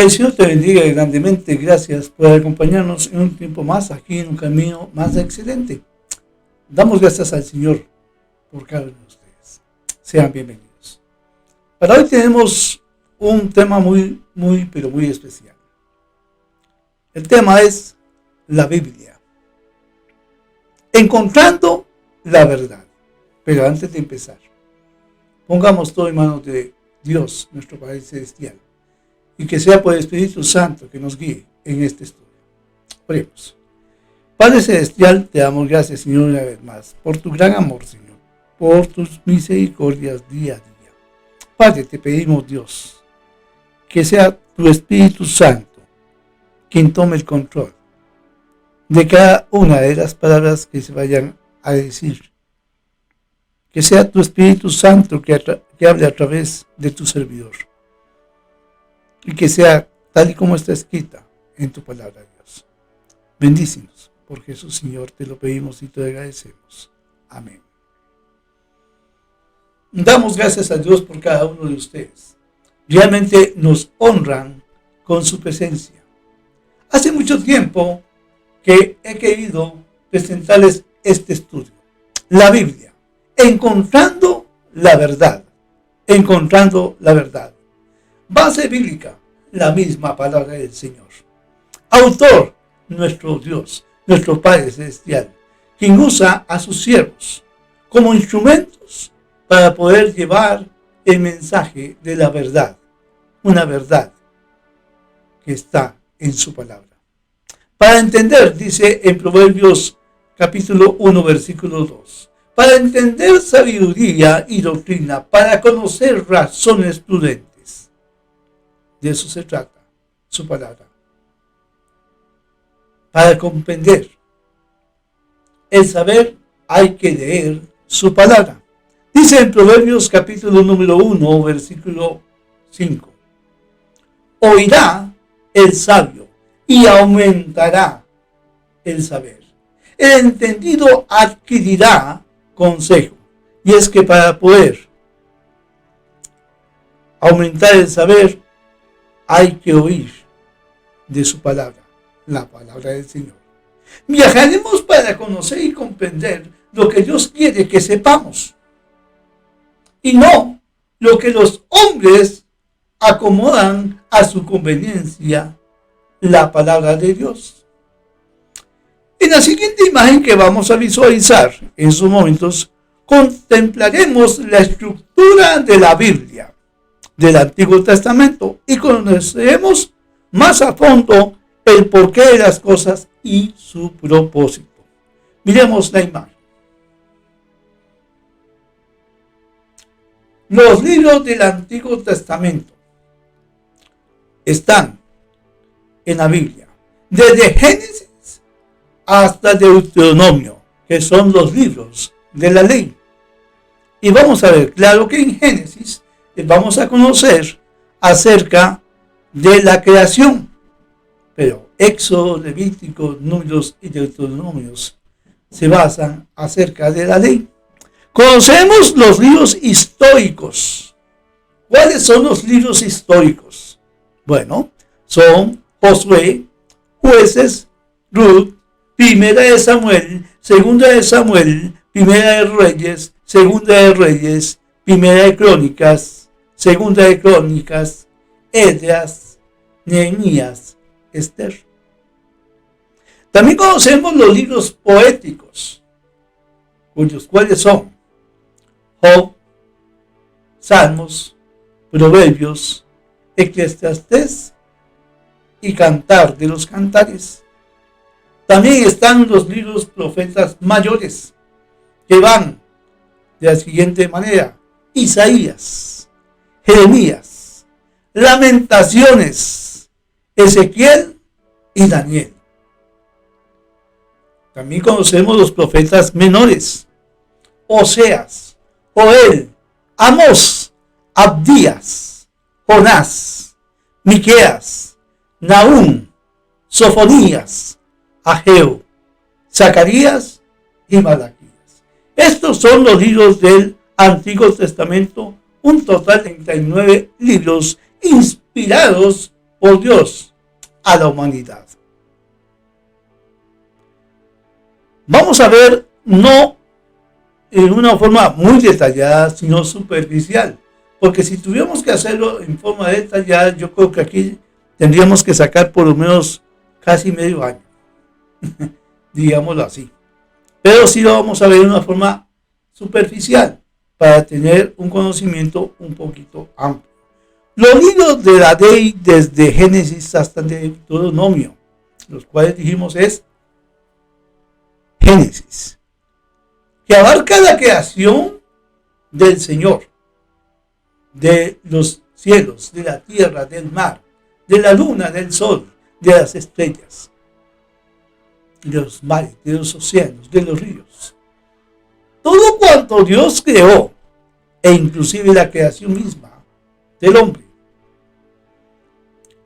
Que el Señor te bendiga grandemente. Gracias por acompañarnos en un tiempo más aquí en un camino más excelente. Damos gracias al Señor por cada uno de ustedes. Sean bienvenidos. Para hoy tenemos un tema muy especial. El tema es la Biblia. Encontrando la verdad. Pero antes de empezar, pongamos todo en manos de Dios, nuestro Padre Celestial. Y que sea por el Espíritu Santo que nos guíe en este estudio. Oremos. Padre Celestial, te damos gracias, Señor, una vez más, por tu gran amor, Señor, por tus misericordias día a día. Padre, te pedimos, Dios, que sea tu Espíritu Santo quien tome el control de cada una de las palabras que se vayan a decir. Que sea tu Espíritu Santo que hable a través de tu servidor. Y que sea tal y como está escrita en tu palabra, Dios. Bendícenos, por Jesús, Señor, te lo pedimos y te agradecemos. Amén. Damos gracias a Dios por cada uno de ustedes. Realmente nos honran con su presencia. Hace mucho tiempo que he querido presentarles este estudio. La Biblia. Encontrando la verdad. Encontrando la verdad. Base bíblica, la misma palabra del Señor. Autor, nuestro Dios, nuestro Padre Celestial, quien usa a sus siervos como instrumentos para poder llevar el mensaje de la verdad. Una verdad que está en su palabra. Para entender, dice en Proverbios capítulo 1, versículo 2, para entender sabiduría y doctrina, para conocer razones prudentes. De eso se trata su palabra. Para comprender el saber hay que leer su palabra. Dice en Proverbios capítulo número 1, versículo 5. Oirá el sabio y aumentará el saber. El entendido adquirirá consejo. Y es que para poder aumentar el saber, hay que oír de su palabra, la palabra del Señor. Viajaremos para conocer y comprender lo que Dios quiere que sepamos. Y no lo que los hombres acomodan a su conveniencia, la palabra de Dios. En la siguiente imagen que vamos a visualizar en sus momentos, contemplaremos la estructura de la Biblia del Antiguo Testamento y conoceremos más a fondo el porqué de las cosas y su propósito. Miremos la imagen. Los libros del Antiguo Testamento están en la Biblia, desde Génesis hasta Deuteronomio, que son los libros de la ley. Y vamos a ver, claro que en Génesis vamos a conocer acerca de la creación, pero Éxodo, Levítico, Números y Deuteronomios se basan acerca de la ley. Conocemos los libros históricos. ¿Cuáles son los libros históricos? Bueno, son Josué, Jueces, Ruth, Primera de Samuel, Segunda de Samuel, Primera de Reyes, Segunda de Reyes, Primera de Crónicas, Segunda de Crónicas, Esdras, Nehemías, Esther. También conocemos los libros poéticos, cuáles son Job, Salmos, Proverbios, Eclesiastés y Cantar de los Cantares. También están los libros profetas mayores, que van de la siguiente manera: Isaías, Jeremías, Lamentaciones, Ezequiel y Daniel. También conocemos los profetas menores: Oseas, Joel, Amós, Abdías, Jonás, Miqueas, Nahum, Sofonías, Ageo, Zacarías y Malaquías. Estos son los libros del Antiguo Testamento, un total de 39 libros inspirados por Dios a la humanidad. Vamos a ver, no en una forma muy detallada, sino superficial. Porque si tuviéramos que hacerlo en forma detallada, yo creo que aquí tendríamos que sacar por lo menos casi medio año, digámoslo así. Pero sí lo vamos a ver de una forma superficial, para tener un conocimiento un poquito amplio. Los libros de la ley, desde Génesis hasta Deuteronomio, los cuales dijimos es Génesis, que abarca la creación del Señor, de los cielos, de la tierra, del mar, de la luna, del sol, de las estrellas, de los mares, de los océanos, de los ríos. Todo cuanto Dios creó, e inclusive la creación misma del hombre.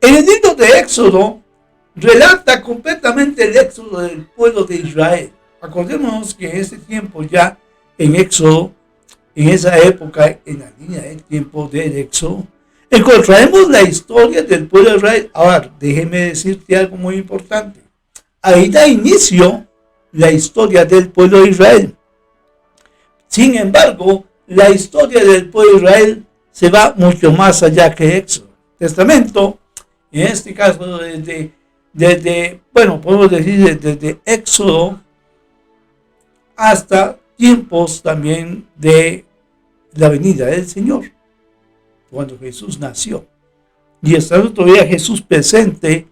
En el libro de Éxodo relata completamente el éxodo del pueblo de Israel. Acordémonos que en ese tiempo ya, en Éxodo, en esa época, en la línea del tiempo del Éxodo, encontraremos la historia del pueblo de Israel. Ahora, déjeme decirte algo muy importante. Ahí da inicio la historia del pueblo de Israel. Sin embargo, la historia del pueblo de Israel se va mucho más allá que Éxodo. Testamento, en este caso, podemos decir desde Éxodo hasta tiempos también de la venida del Señor, cuando Jesús nació. Y estando todavía Jesús presente,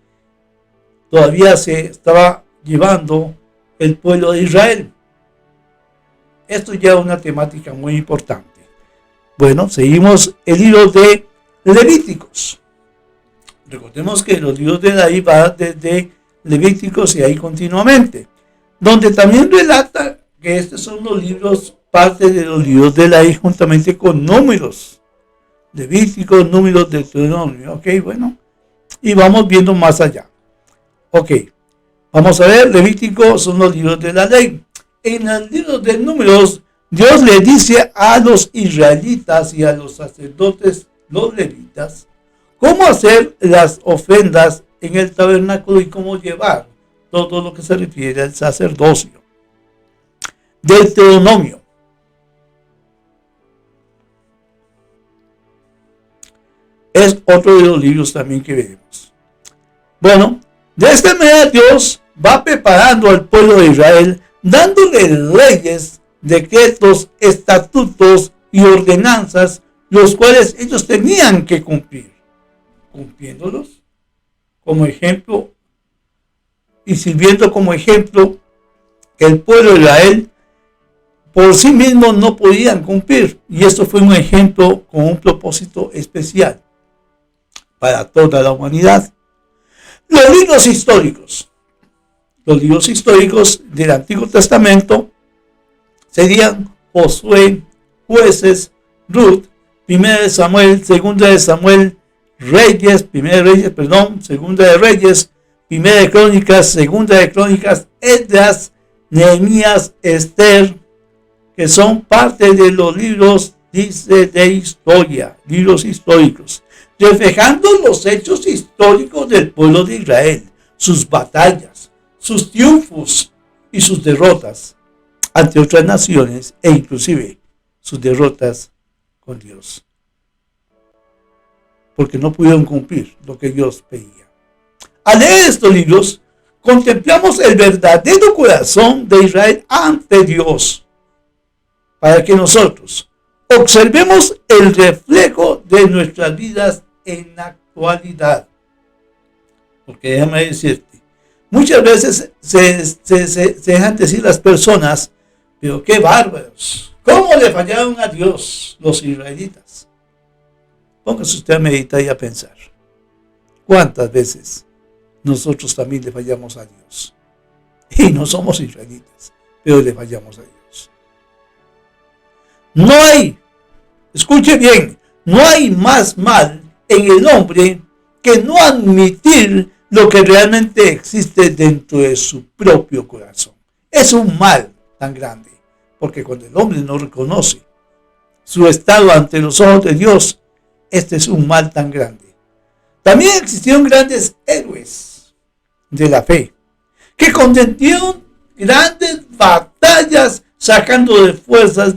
todavía se estaba llevando el pueblo de Israel. Esto ya es una temática muy importante. Bueno, seguimos el libro de Levíticos. Recordemos que los libros de ahí van desde Levíticos y ahí continuamente, donde también relata que estos son los libros, parte de los libros de la ley, juntamente con números. Levíticos, números, Deuteronomio. Ok, bueno. Y vamos viendo más allá. Ok. Vamos a ver, Levíticos son los libros de la ley. En el libro de números, Dios le dice a los israelitas y a los sacerdotes, los levitas, cómo hacer las ofrendas en el tabernáculo y cómo llevar todo lo que se refiere al sacerdocio. Deuteronomio. Es otro de los libros también que veremos. Bueno, de esta manera Dios va preparando al pueblo de Israel, dándole leyes, decretos, estatutos y ordenanzas, los cuales ellos tenían que cumplir, cumpliéndolos como ejemplo y sirviendo como ejemplo que el pueblo de Israel por sí mismo no podían cumplir, y esto fue un ejemplo con un propósito especial para toda la humanidad. Los libros históricos del Antiguo Testamento serían Josué, Jueces, Ruth, 1 de Samuel, 2 de Samuel, Reyes, 1 de Reyes, 2 de Reyes, 1 de Crónicas, 2 de Crónicas, Esdras, Nehemías, Esther, que son parte de los libros, dice, de historia, libros históricos, reflejando los hechos históricos del pueblo de Israel, sus batallas, sus triunfos y sus derrotas ante otras naciones, e inclusive sus derrotas con Dios, porque no pudieron cumplir lo que Dios pedía. Al leer estos libros, contemplamos el verdadero corazón de Israel ante Dios, para que nosotros observemos el reflejo de nuestras vidas en la actualidad. Porque déjame decirte, muchas veces se dejan decir las personas, pero qué bárbaros, ¿cómo le fallaron a Dios los israelitas? Póngase usted a meditar y a pensar, ¿cuántas veces nosotros también le fallamos a Dios? Y no somos israelitas, pero le fallamos a Dios. No hay, escuche bien, no hay más mal en el hombre que no admitir lo que realmente existe dentro de su propio corazón. Es un mal tan grande, porque cuando el hombre no reconoce su estado ante los ojos de Dios, este es un mal tan grande. También existieron grandes héroes de la fe que contendieron grandes batallas sacando de fuerzas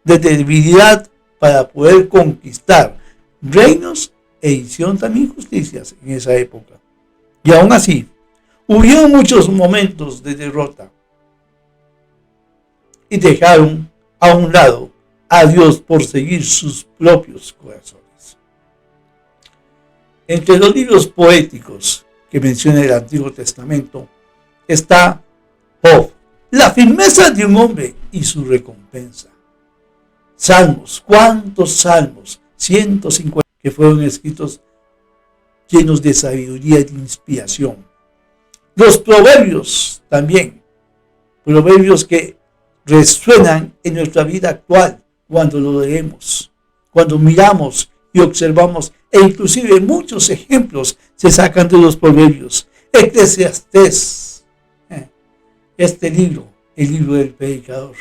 de debilidad para poder conquistar reinos e hicieron también justicias en esa época. Y aún así, hubieron muchos momentos de derrota y dejaron a un lado a Dios por seguir sus propios corazones. Entre los libros poéticos que menciona el Antiguo Testamento está Job, la firmeza de un hombre y su recompensa. Salmos, ¿cuántos salmos? 150 que fueron escritos llenos de sabiduría y de inspiración. Los proverbios también, proverbios que resuenan en nuestra vida actual cuando lo leemos, cuando miramos y observamos, e inclusive muchos ejemplos se sacan de los proverbios. Eclesiastés, este libro, el libro del predicador.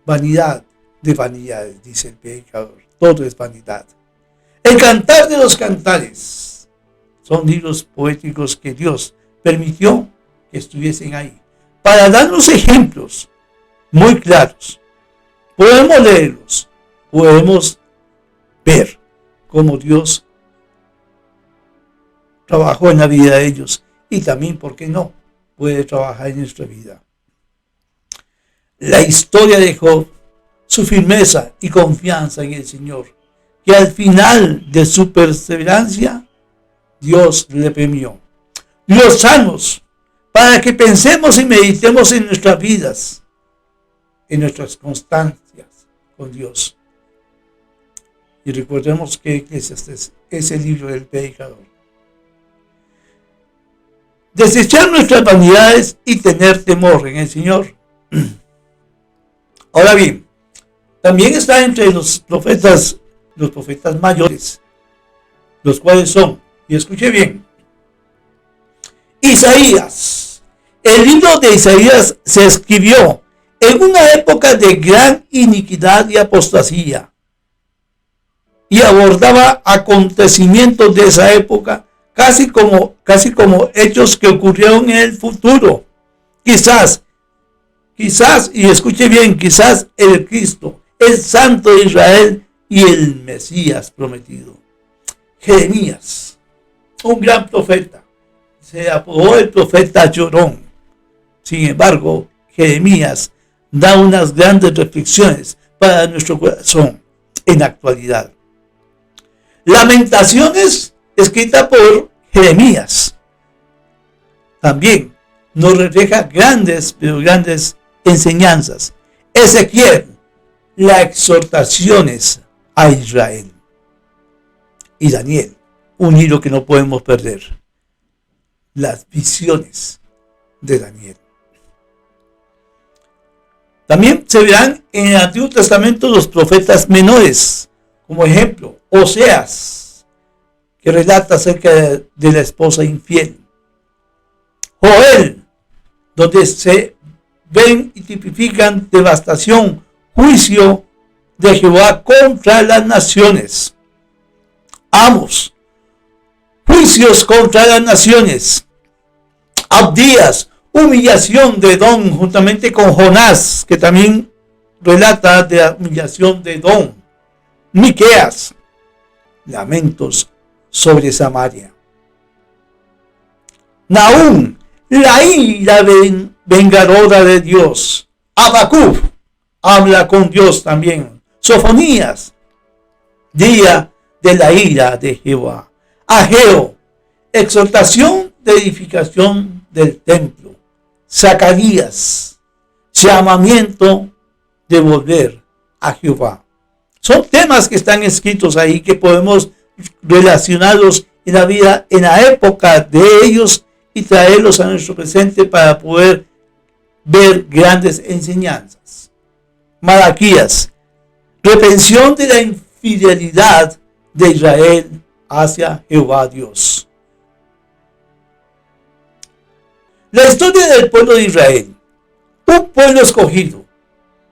Vanidad de vanidades, dice el predicador, todo es vanidad. El cantar de los cantares, son libros poéticos que Dios permitió que estuviesen ahí, para darnos ejemplos muy claros. Podemos leerlos, podemos ver cómo Dios trabajó en la vida de ellos y también, ¿por qué no?, puede trabajar en nuestra vida. La historia de Job, su firmeza y confianza en el Señor, que al final de su perseverancia, Dios le premió. Los salmos, para que pensemos y meditemos en nuestras vidas, en nuestras constancias con Dios. Y recordemos que Eclesiastés es el libro del predicador. Desechar nuestras vanidades y tener temor en el Señor. Ahora bien, también está entre los profetas mayores, los cuales son, y escuche bien, Isaías. El libro de Isaías se escribió en una época de gran iniquidad y apostasía y abordaba acontecimientos de esa época casi como hechos que ocurrieron en el futuro. Quizás, y escuche bien, quizás el Cristo, el Santo de Israel y el Mesías prometido. Jeremías, un gran profeta, se apodó el profeta llorón. Sin embargo, Jeremías da unas grandes reflexiones para nuestro corazón en la actualidad. Lamentaciones, escrita por Jeremías, también nos refleja grandes enseñanzas. Ezequiel, las exhortaciones a Israel. Y Daniel, un libro que no podemos perder, las visiones de Daniel. También se verán en el Antiguo Testamento los profetas menores, como ejemplo, Oseas, que relata acerca de la esposa infiel. Joel, donde se ven y tipifican devastación, juicio de Jehová contra las naciones. Amos, juicios contra las naciones. Abdías, humillación de Edom, juntamente con Jonás, que también relata de la humillación de Edom. Miqueas, lamentos sobre Samaria. Nahum, la ira vengadora de Dios. Habacuc, habla con Dios también. Sofonías, día de la ira de Jehová. Ageo, exhortación de edificación del templo. Zacarías, llamamiento de volver a Jehová. Son temas que están escritos ahí que podemos relacionarlos en la vida, en la época de ellos y traerlos a nuestro presente para poder ver grandes enseñanzas. Malaquías, reprensión de la infidelidad de Israel hacia Jehová Dios. La historia del pueblo de Israel, un pueblo escogido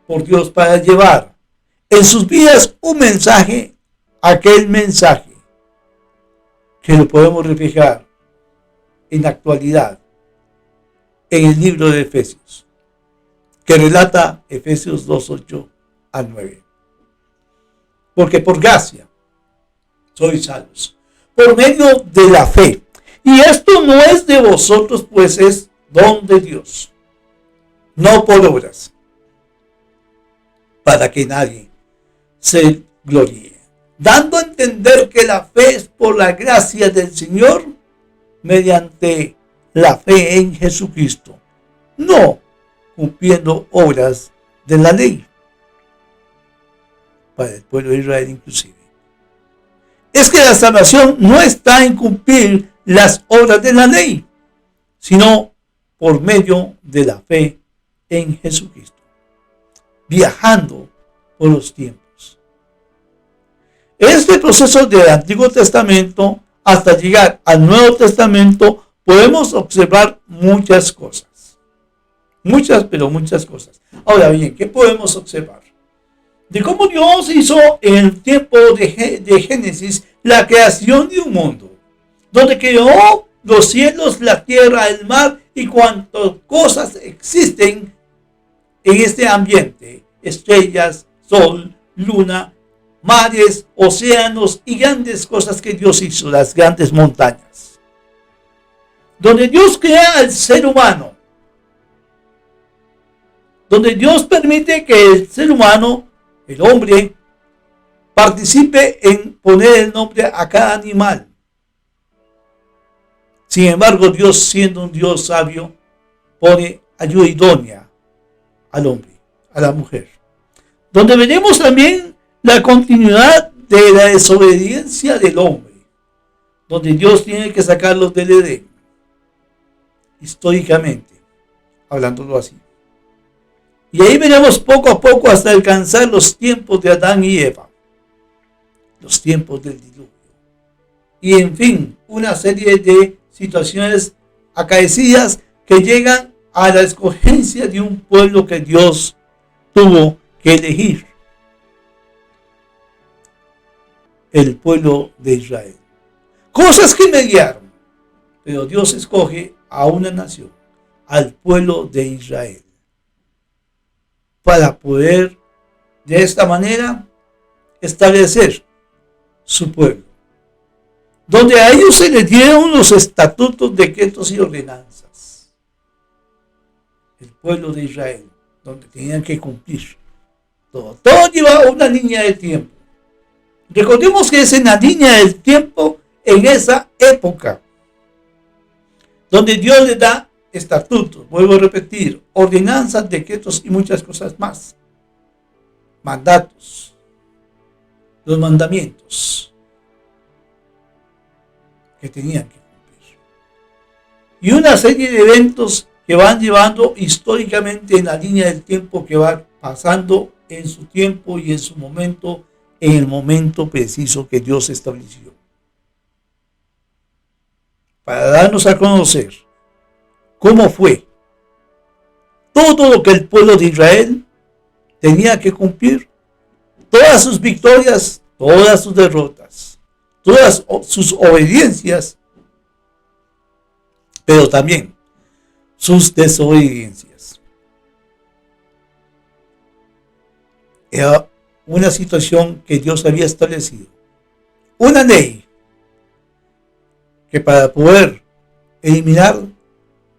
por Dios para llevar en sus vidas un mensaje, aquel mensaje que lo podemos reflejar en la actualidad en el libro de Efesios, que relata Efesios 2:8 al 9. Porque por gracia sois salvos, por medio de la fe. Y esto no es de vosotros, pues es don de Dios, no por obras, para que nadie se gloríe. Dando a entender que la fe es por la gracia del Señor, mediante la fe en Jesucristo, no cumpliendo obras de la ley, para el pueblo de Israel inclusive. Es que la salvación no está en cumplir las obras de la ley, sino por medio de la fe en Jesucristo, viajando por los tiempos. Este proceso del Antiguo Testamento hasta llegar al Nuevo Testamento podemos observar muchas cosas. Muchas, pero muchas cosas. Ahora bien, ¿qué podemos observar? De cómo Dios hizo en el tiempo de Génesis la creación de un mundo, donde creó los cielos, la tierra, el mar y cuantas cosas existen en este ambiente: estrellas, sol, luna, mares, océanos y grandes cosas que Dios hizo, las grandes montañas. Donde Dios crea al ser humano, donde Dios permite que el ser humano, el hombre, participe en poner el nombre a cada animal. Sin embargo, Dios, siendo un Dios sabio, pone ayuda idónea al hombre, a la mujer. Donde veremos también la continuidad de la desobediencia del hombre, donde Dios tiene que sacarlos del Edén, históricamente, hablándolo así. Y ahí veremos poco a poco hasta alcanzar los tiempos de Adán y Eva, los tiempos del diluvio. Y en fin, una serie de situaciones acaecidas que llegan a la escogencia de un pueblo que Dios tuvo que elegir: el pueblo de Israel. Cosas que mediaron, pero Dios escoge a una nación, al pueblo de Israel, para poder de esta manera establecer su pueblo, donde a ellos se les dieron los estatutos, decretos y ordenanzas. El pueblo de Israel, donde tenían que cumplir todo. Todo lleva una línea de tiempo. Recordemos que es en la línea del tiempo, en esa época, donde Dios les da estatutos, vuelvo a repetir, ordenanzas, decretos y muchas cosas más. Mandatos, los mandamientos que tenían que cumplir. Y una serie de eventos que van llevando históricamente en la línea del tiempo, que va pasando en su tiempo y en su momento, en el momento preciso que Dios estableció, para darnos a conocer cómo fue todo lo que el pueblo de Israel tenía que cumplir, todas sus victorias, todas sus derrotas, todas sus obediencias, pero también sus desobediencias. Era una situación que Dios había establecido, una ley que para poder eliminar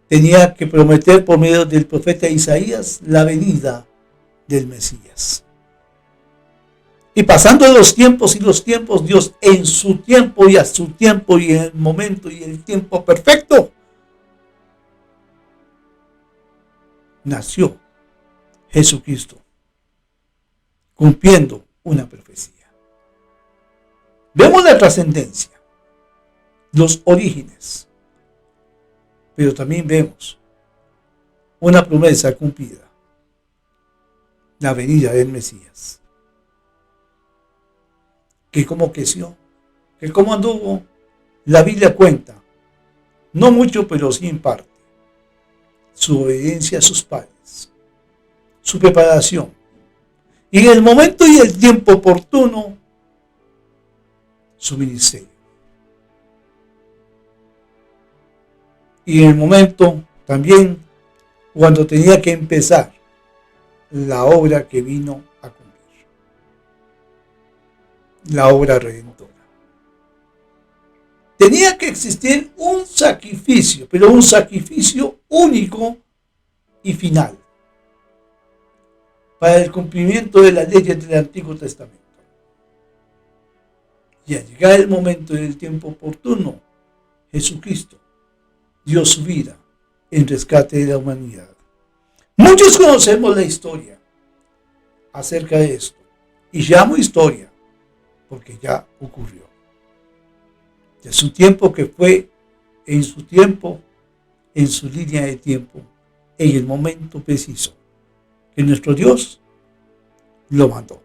tenía que prometer por medio del profeta Isaías la venida del Mesías. Y pasando los tiempos y los tiempos, Dios en su tiempo y a su tiempo y en el momento y el tiempo perfecto, nació Jesucristo, cumpliendo una profecía. Vemos la trascendencia, los orígenes, pero también vemos una promesa cumplida: la venida del Mesías. Que cómo creció, que cómo anduvo, la Biblia cuenta, no mucho, pero sí en parte, su obediencia a sus padres, su preparación, y en el momento y el tiempo oportuno, su ministerio. y en el momento también cuando tenía que empezar la obra que vino a cumplir, la obra redentora. Tenía que existir un sacrificio, pero un sacrificio único y final, para el cumplimiento de las leyes del Antiguo Testamento. Y al llegar el momento y el tiempo oportuno, Jesucristo dio su vida en rescate de la humanidad. Muchos conocemos la historia acerca de esto, y llamo historia porque ya ocurrió. De su tiempo que fue, en su tiempo, en su línea de tiempo, en el momento preciso que nuestro Dios lo mandó.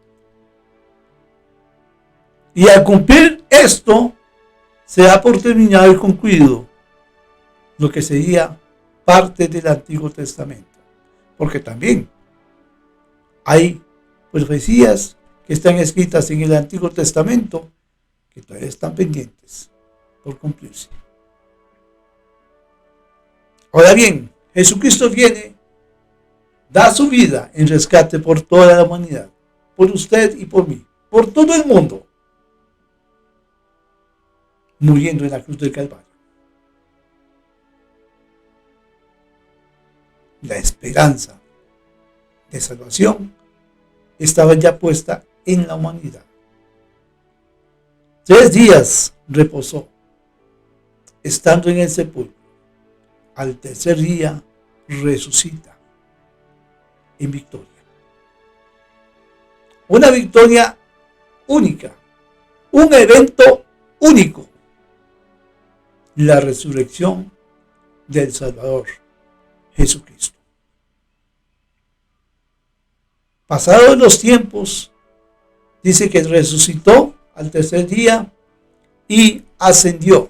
Y al cumplir esto, se da por terminado y concluido lo que sería parte del Antiguo Testamento. Porque también hay profecías que están escritas en el Antiguo Testamento que todavía están pendientes por cumplirse. Ahora bien, Jesucristo viene, da su vida en rescate por toda la humanidad, por usted y por mí, por todo el mundo, muriendo en la cruz del Calvario. La esperanza de salvación estaba ya puesta en la humanidad. 3 días reposó, estando en el sepulcro. Al tercer día resucita en victoria. Una victoria única, un evento único. La resurrección del Salvador, Jesucristo. Pasados los tiempos, dice que resucitó al tercer día y ascendió,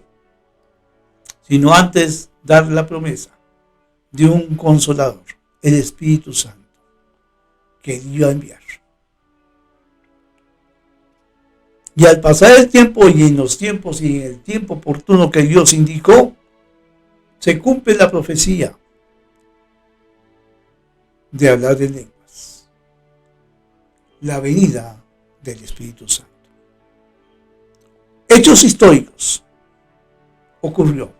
sino antes dar la promesa de un consolador, el Espíritu Santo, que él iba a enviar. Y al pasar el tiempo y en los tiempos y en el tiempo oportuno que Dios indicó, se cumple la profecía de hablar de lenguas, la venida del Espíritu Santo. Hechos históricos. Ocurrió,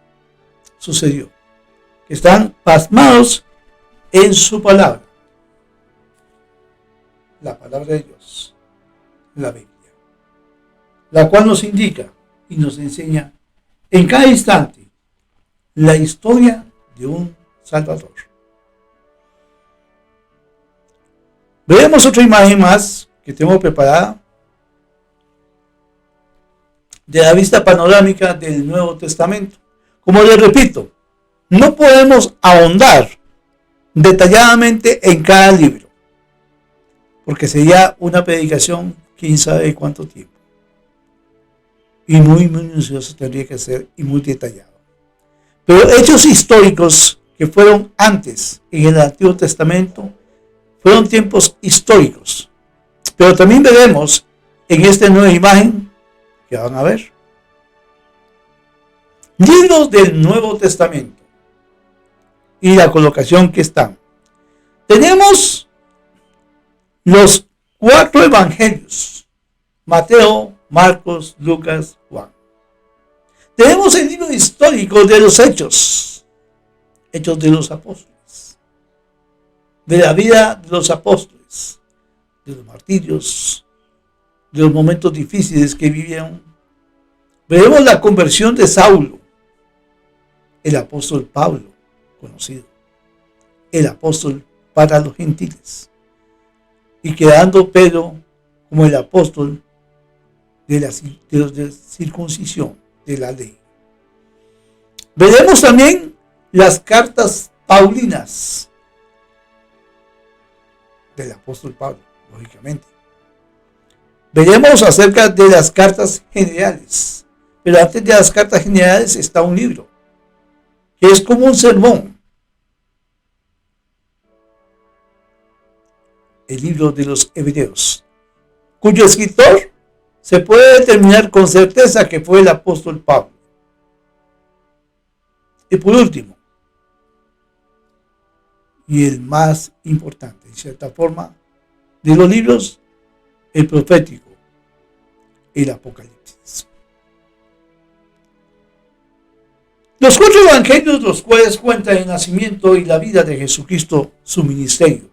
sucedió, que están pasmados en su palabra, la palabra de Dios, la Biblia, la cual nos indica y nos enseña en cada instante la historia de un Salvador. Veremos otra imagen más que tengo preparada de la vista panorámica del Nuevo Testamento. Como les repito, no podemos ahondar detalladamente en cada libro, porque sería una predicación quién sabe cuánto tiempo. Y muy minucioso tendría que ser y muy detallado. Pero hechos históricos que fueron antes en el Antiguo Testamento fueron tiempos históricos. Pero también veremos en esta nueva imagen que van a ver libros del Nuevo Testamento y la colocación que están. Tenemos los 4 evangelios: Mateo, Marcos, Lucas, Juan. Tenemos el libro histórico de los Hechos, Hechos de los Apóstoles, de la vida de los apóstoles, de los martirios, de los momentos difíciles que vivieron. Veremos la conversión de Saulo, el apóstol Pablo, conocido, el apóstol para los gentiles, y quedando Pedro como el apóstol de la circuncisión de la ley. Veremos también las cartas paulinas del apóstol Pablo, lógicamente. Veremos acerca de las cartas generales, pero antes de las cartas generales está un libro que es como un sermón, el libro de los Hebreos, cuyo escritor se puede determinar con certeza que fue el apóstol Pablo. Y por último, y el más importante, en cierta forma, de los libros, el profético, el Apocalipsis. Los 4 evangelios, los cuales cuentan el nacimiento y la vida de Jesucristo, su ministerio,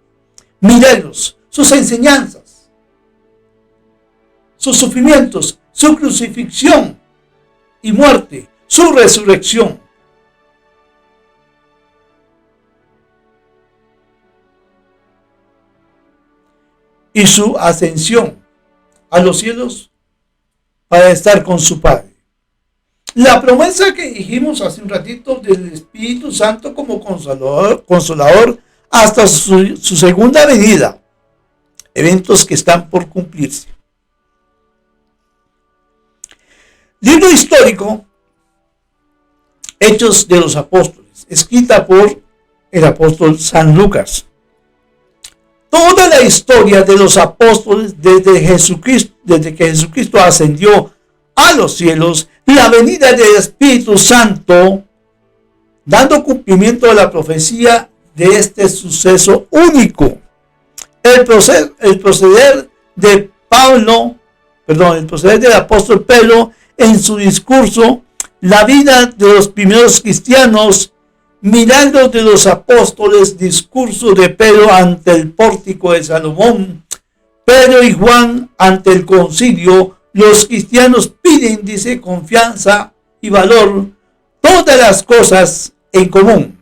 milagros, sus enseñanzas, sus sufrimientos, su crucifixión y muerte, su resurrección. Y su ascensión a los cielos para estar con su Padre. La promesa que dijimos hace un ratito del Espíritu Santo como consolador hasta su segunda venida. Eventos que están por cumplirse. Libro histórico, Hechos de los Apóstoles, escrita por el apóstol San Lucas. Toda la historia de los apóstoles desde que Jesucristo ascendió a los cielos, la venida del Espíritu Santo, dando cumplimiento a la profecía de este suceso único. El proceder del apóstol Pedro en su discurso, la vida de los primeros cristianos, milagros de los apóstoles, discurso de Pedro ante el pórtico de Salomón, Pedro y Juan ante el concilio. Los cristianos piden, dice, confianza y valor, todas las cosas en común.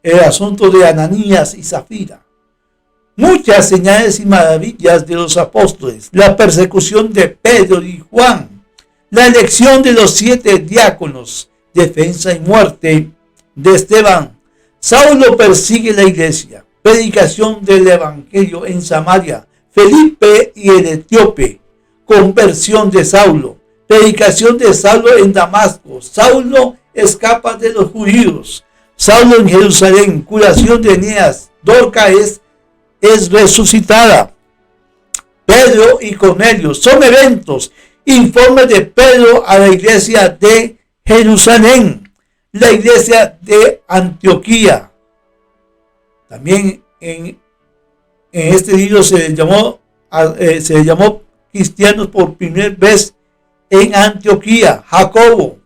El asunto de Ananías y Zafira, muchas señales y maravillas de los apóstoles, la persecución de Pedro y Juan, la elección de los 7 diáconos, defensa y muerte de Esteban. Saulo persigue la iglesia, predicación del evangelio en Samaria, Felipe y el etíope, conversión de Saulo, predicación de Saulo en Damasco, Saulo escapa de los judíos, Saulo en Jerusalén, curación de Eneas, Dorca es resucitada, Pedro y Cornelio, son eventos, informe de Pedro a la iglesia de Jerusalén, la iglesia de Antioquía. También en este libro se le llamó cristianos por primera vez en Antioquía. Jacobo,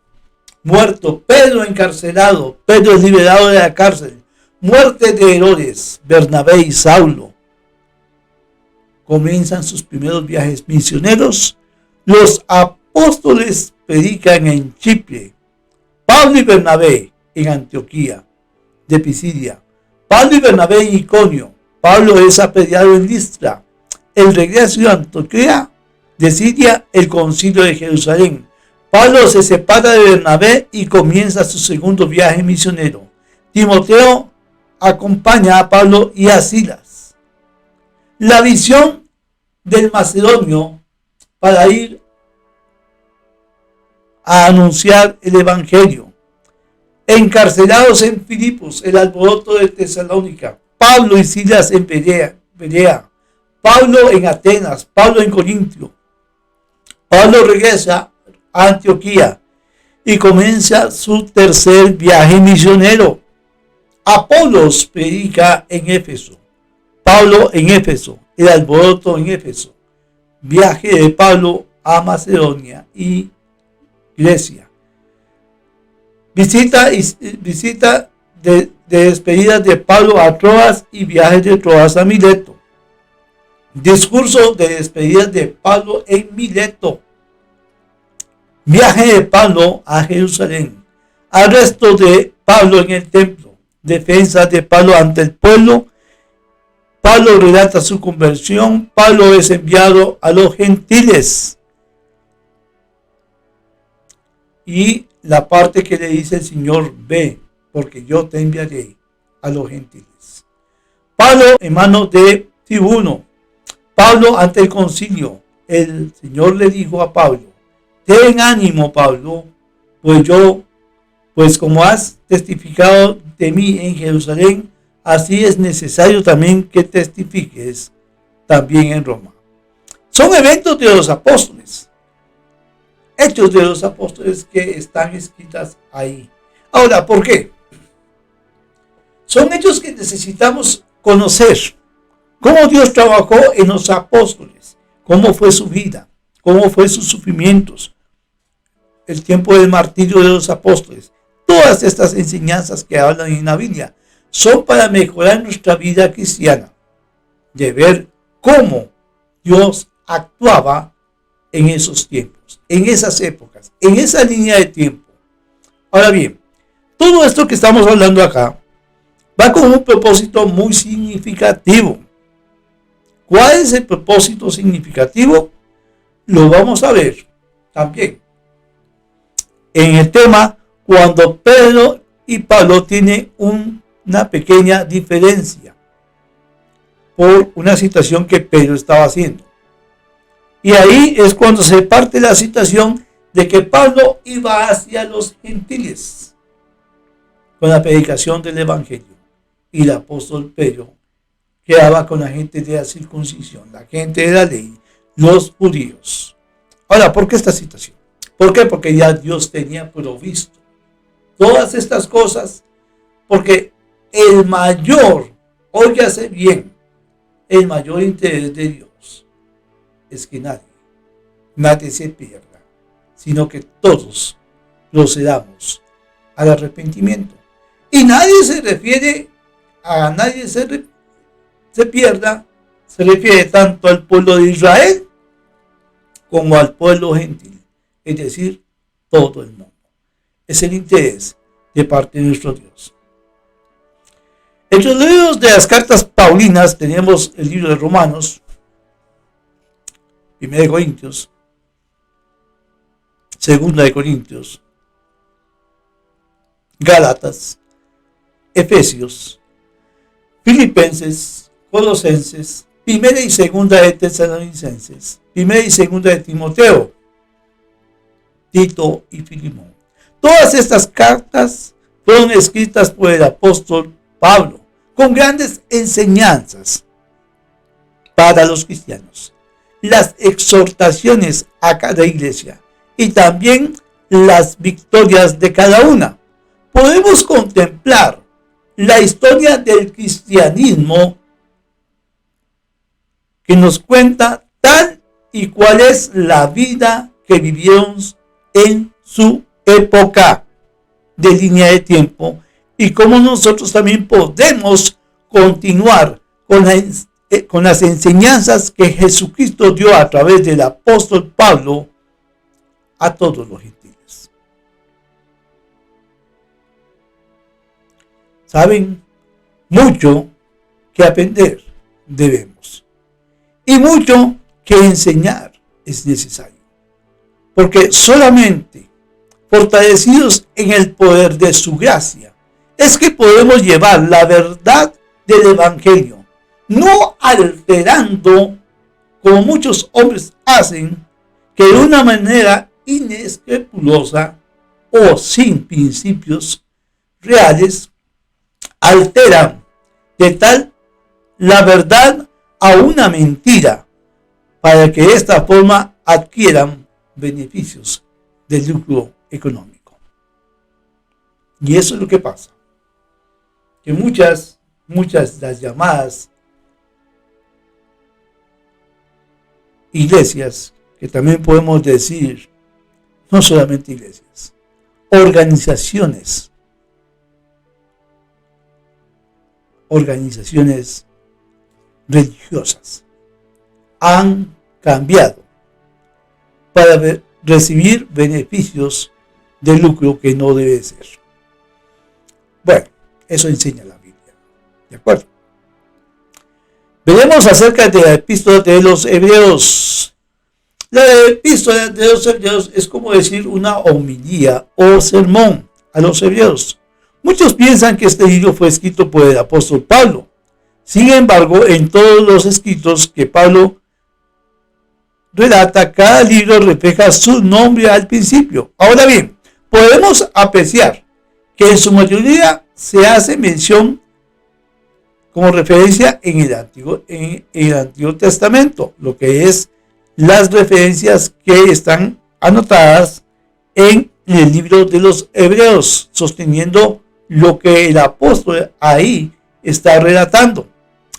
muerto. Pedro, encarcelado. Pedro es liberado de la cárcel. Muerte de Herodes. Bernabé y Saulo comienzan sus primeros viajes misioneros. Los apóstoles predican en Chipre. Pablo y Bernabé en Antioquía de Pisidia. Pablo y Bernabé en Iconio. Pablo es apedreado en Listra. El regreso de Antioquía, de Siria, el concilio de Jerusalén. Pablo se separa de Bernabé y comienza su segundo viaje misionero. Timoteo acompaña a Pablo y a Silas. La visión del macedonio para ir a anunciar el evangelio. Encarcelados en Filipos, el alboroto de Tesalónica. Pablo y Silas en Berea. Pablo en Atenas, Pablo en Corintio. Pablo regresa a Antioquía y comienza su tercer viaje misionero. Apolos predica en Éfeso. Pablo en Éfeso, el alboroto en Éfeso. Viaje de Pablo a Macedonia y Grecia. Visita de despedida de Pablo a Troas y viaje de Troas a Mileto. Discurso de despedida de Pablo en Mileto. Viaje de Pablo a Jerusalén. Arresto de Pablo en el templo. Defensa de Pablo ante el pueblo. Pablo relata su conversión. Pablo es enviado a los gentiles. Y la parte que le dice el Señor: ve, porque yo te enviaré a los gentiles. Pablo en manos de tribuno. Pablo ante el concilio. El Señor le dijo a Pablo: ten ánimo, Pablo, pues como has testificado de mí en Jerusalén, así es necesario también que testifiques también en Roma. Son eventos de los apóstoles, hechos de los apóstoles que están escritas ahí. Ahora, ¿por qué? Son hechos que necesitamos conocer. Cómo Dios trabajó en los apóstoles, cómo fue su vida, cómo fue sus sufrimientos, el tiempo del martirio de los apóstoles. Todas estas enseñanzas que hablan en la Biblia son para mejorar nuestra vida cristiana, de ver cómo Dios actuaba en esos tiempos, en esas épocas, en esa línea de tiempo. Ahora bien, todo esto que estamos hablando acá va con un propósito muy significativo. ¿Cuál es el propósito significativo? Lo vamos a ver también en el tema cuando Pedro y Pablo tienen una pequeña diferencia por una situación que Pedro estaba haciendo. Y ahí es cuando se parte la situación de que Pablo iba hacia los gentiles con la predicación del evangelio y el apóstol Pedro quedaba con la gente de la circuncisión, la gente de la ley, los judíos. Ahora, ¿por qué esta situación? ¿Por qué? Porque ya Dios tenía provisto todas estas cosas, porque el mayor, óigase bien, el mayor interés de Dios es que nadie se pierda, sino que todos procedamos al arrepentimiento. Y nadie se refiere a nadie se pierda, se refiere tanto al pueblo de Israel como al pueblo gentil, es decir, todo el mundo. Es el interés de parte de nuestro Dios. Entre los libros de las cartas paulinas tenemos el libro de Romanos, 1 de Corintios, 2 de Corintios, Gálatas, Efesios, Filipenses, Colosenses, 1 y 2 de Tesalonicenses, 1 y 2 de Timoteo, Tito y Filemón. Todas estas cartas fueron escritas por el apóstol Pablo, con grandes enseñanzas para los cristianos, las exhortaciones a cada iglesia y también las victorias de cada una. Podemos contemplar la historia del cristianismo que nos cuenta tal y cual es la vida que vivieron en su época de línea de tiempo y cómo nosotros también podemos continuar con las enseñanzas que Jesucristo dio a través del apóstol Pablo a todos los gentiles. ¿Saben? Mucho que aprender debemos y mucho que enseñar es necesario, porque solamente fortalecidos en el poder de su gracia es que podemos llevar la verdad del evangelio, no alterando como muchos hombres hacen, que de una manera inescrupulosa o sin principios reales alteran de tal la verdad a una mentira para que de esta forma adquieran beneficios de lucro económico. Y eso es lo que pasa, que muchas de las llamadas iglesias, que también podemos decir, no solamente iglesias, organizaciones religiosas, han cambiado para recibir beneficios de lucro que no debe ser. Bueno, eso enseña la Biblia. ¿De acuerdo? Veremos acerca de la epístola de los Hebreos. La epístola de los Hebreos es como decir una homilía o sermón a los Hebreos. Muchos piensan que este libro fue escrito por el apóstol Pablo. Sin embargo, en todos los escritos que Pablo relata, cada libro refleja su nombre al principio. Ahora bien, podemos apreciar que en su mayoría se hace mención como referencia en el Antiguo Testamento, lo que es las referencias que están anotadas en el libro de los Hebreos, sosteniendo lo que el apóstol ahí está relatando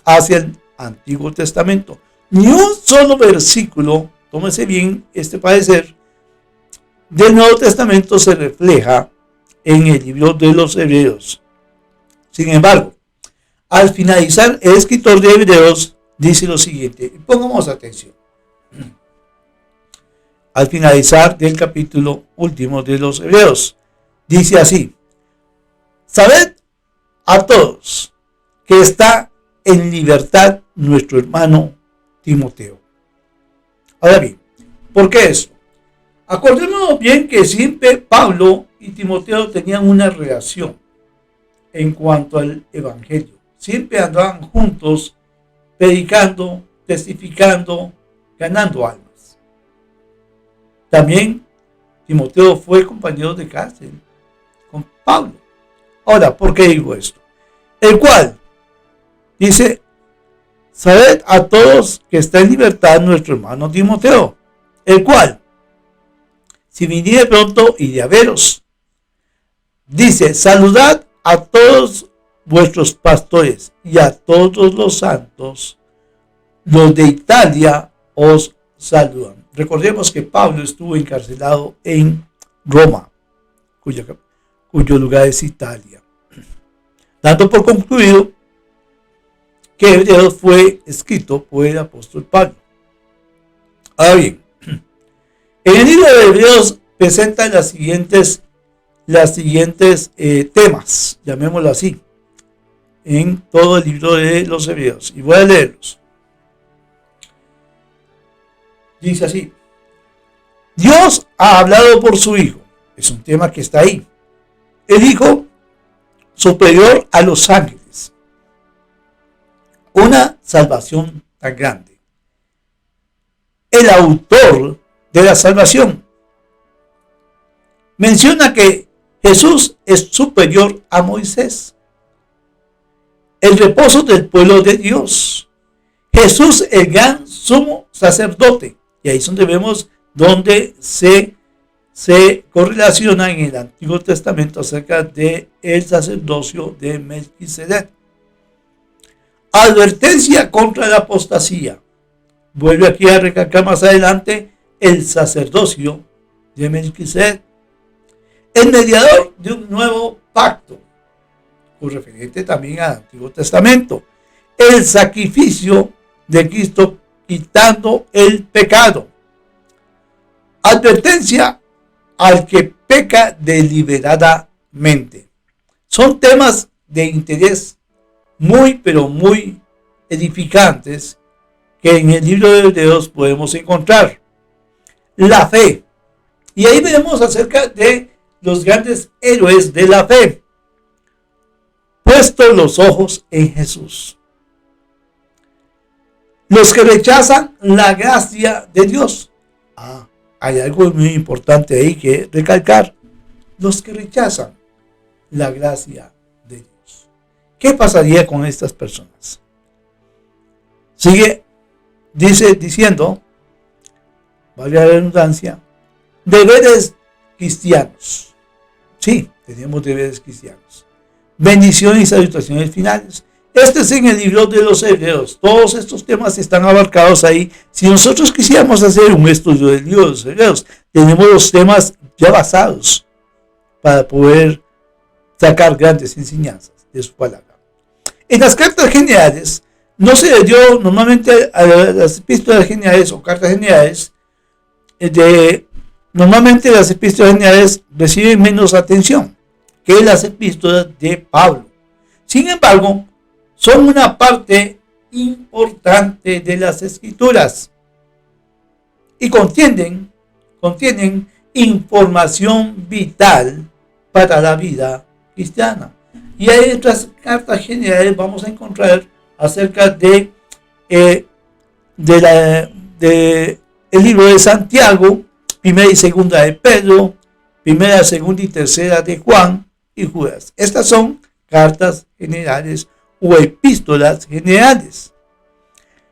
hacia el Antiguo Testamento. Ni un solo versículo, tómese bien este parecer, del Nuevo Testamento se refleja en el libro de los Hebreos. Sin embargo, al finalizar, el escritor de Hebreos dice lo siguiente, y pongamos atención. Al finalizar del capítulo último de los Hebreos, dice así: sabed a todos que está en libertad nuestro hermano Timoteo. Ahora bien, ¿por qué eso? Acordémonos bien que siempre Pablo y Timoteo tenían una relación en cuanto al evangelio. Siempre andaban juntos, predicando, testificando, ganando almas. También Timoteo fue compañero de cárcel con Pablo. Ahora, ¿por qué digo esto? El cual dice: sabed a todos que está en libertad nuestro hermano Timoteo, el cual, si viniere pronto, iré a veros. Dice: saludad a todos vuestros pastores y a todos los santos. Los de Italia os saludan. Recordemos que Pablo estuvo encarcelado en Roma, cuyo lugar es Italia. Dando por concluido que Hebreos fue escrito por el apóstol Pablo. Ahora bien, en el libro de Hebreos presenta las siguientes temas, llamémoslo así, en todo el libro de los Hebreos, y voy a leerlos. Dice así: Dios ha hablado por su Hijo. Es un tema que está ahí. El Hijo superior a los ángeles. Una salvación tan grande. El autor de la salvación. Menciona que Jesús es superior a Moisés. El reposo del pueblo de Dios. Jesús, el gran sumo sacerdote. Y ahí es donde vemos donde se correlaciona en el Antiguo Testamento acerca del sacerdocio de Melquisedec. Advertencia contra la apostasía. Vuelve aquí a recalcar más adelante el sacerdocio de Melquisedec. El mediador de un nuevo pacto, con referente también al Antiguo Testamento. El sacrificio de Cristo quitando el pecado. Advertencia al que peca deliberadamente. Son temas de interés muy, pero muy edificantes que en el libro de Hebreos podemos encontrar. La fe. Y ahí veremos acerca de los grandes héroes de la fe. Puestos los ojos en Jesús. Los que rechazan la gracia de Dios. Hay algo muy importante ahí que recalcar. Los que rechazan la gracia de Dios. ¿Qué pasaría con estas personas? Sigue, diciendo, valga la redundancia, deberes cristianos. Sí, tenemos deberes cristianos. Bendiciones y salutaciones finales. Este es en el libro de los Hebreos. Todos estos temas están abarcados ahí. Si nosotros quisiéramos hacer un estudio del libro de los Hebreos, tenemos los temas ya basados para poder sacar grandes enseñanzas de su palabra. En las cartas generales, no se le dio normalmente a las epístolas generales o cartas generales, normalmente las epístolas generales reciben menos atención que las epístolas de Pablo. Sin embargo, son una parte importante de las Escrituras y contienen información vital para la vida cristiana. Y hay otras cartas generales vamos a encontrar acerca de el libro de Santiago, primera y segunda de Pedro, primera, segunda y tercera de Juan y Judas. Estas son cartas generales o epístolas generales.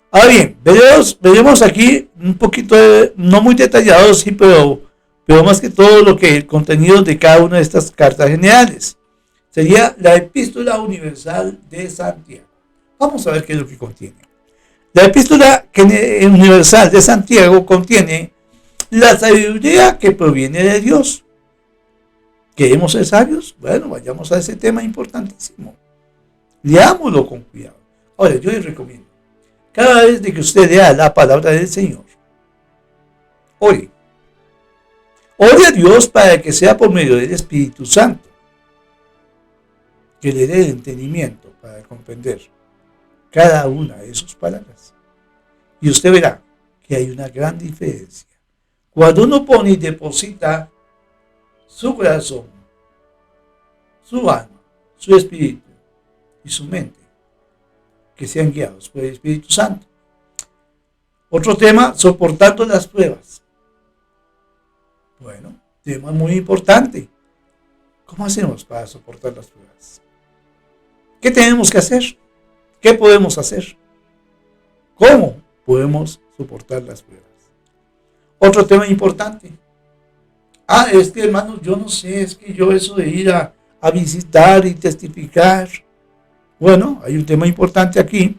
Ahora bien, veremos aquí un poquito, no muy detallado, sí, pero más que todo el contenido de cada una de estas cartas generales. sería la Epístola Universal de Santiago. Vamos a ver qué es lo que contiene. La Epístola Universal de Santiago contiene la sabiduría que proviene de Dios. ¿Queremos ser sabios? Bueno, vayamos a ese tema importantísimo. Leámoslo con cuidado. Ahora, yo les recomiendo, cada vez que usted lea la palabra del Señor, ore. Ore a Dios para que sea por medio del Espíritu Santo que le dé el entendimiento para comprender cada una de sus palabras. Y usted verá que hay una gran diferencia. Cuando uno pone y deposita su corazón, su alma, su espíritu y su mente, que sean guiados por el Espíritu Santo. Otro tema, soportando las pruebas. Bueno, tema muy importante. ¿Cómo hacemos para soportar las pruebas? ¿Qué tenemos que hacer? ¿Qué podemos hacer? ¿Cómo podemos soportar las pruebas? Otro tema importante. Es que hermano, yo no sé, es que yo eso de ir a visitar y testificar. Bueno, hay un tema importante aquí.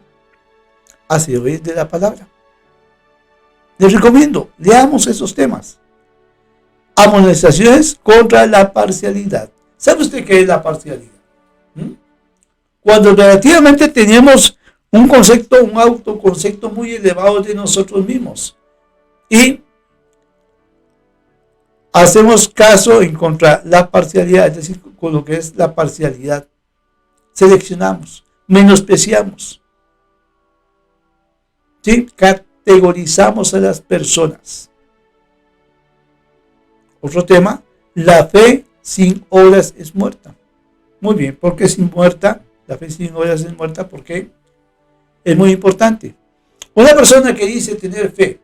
Hacedores de la palabra. Les recomiendo, leamos esos temas. Amonestaciones contra la parcialidad. ¿Sabe usted qué es la parcialidad? Cuando relativamente tenemos un autoconcepto muy elevado de nosotros mismos y hacemos caso en contra la parcialidad, es decir, con lo que es la parcialidad, seleccionamos, menospreciamos, ¿sí? Categorizamos a las personas. Otro tema, la fe sin obras es muerta. Muy bien, ¿por qué sin muerta? La fe sin obras es muerta porque es muy importante. Una persona que dice tener fe,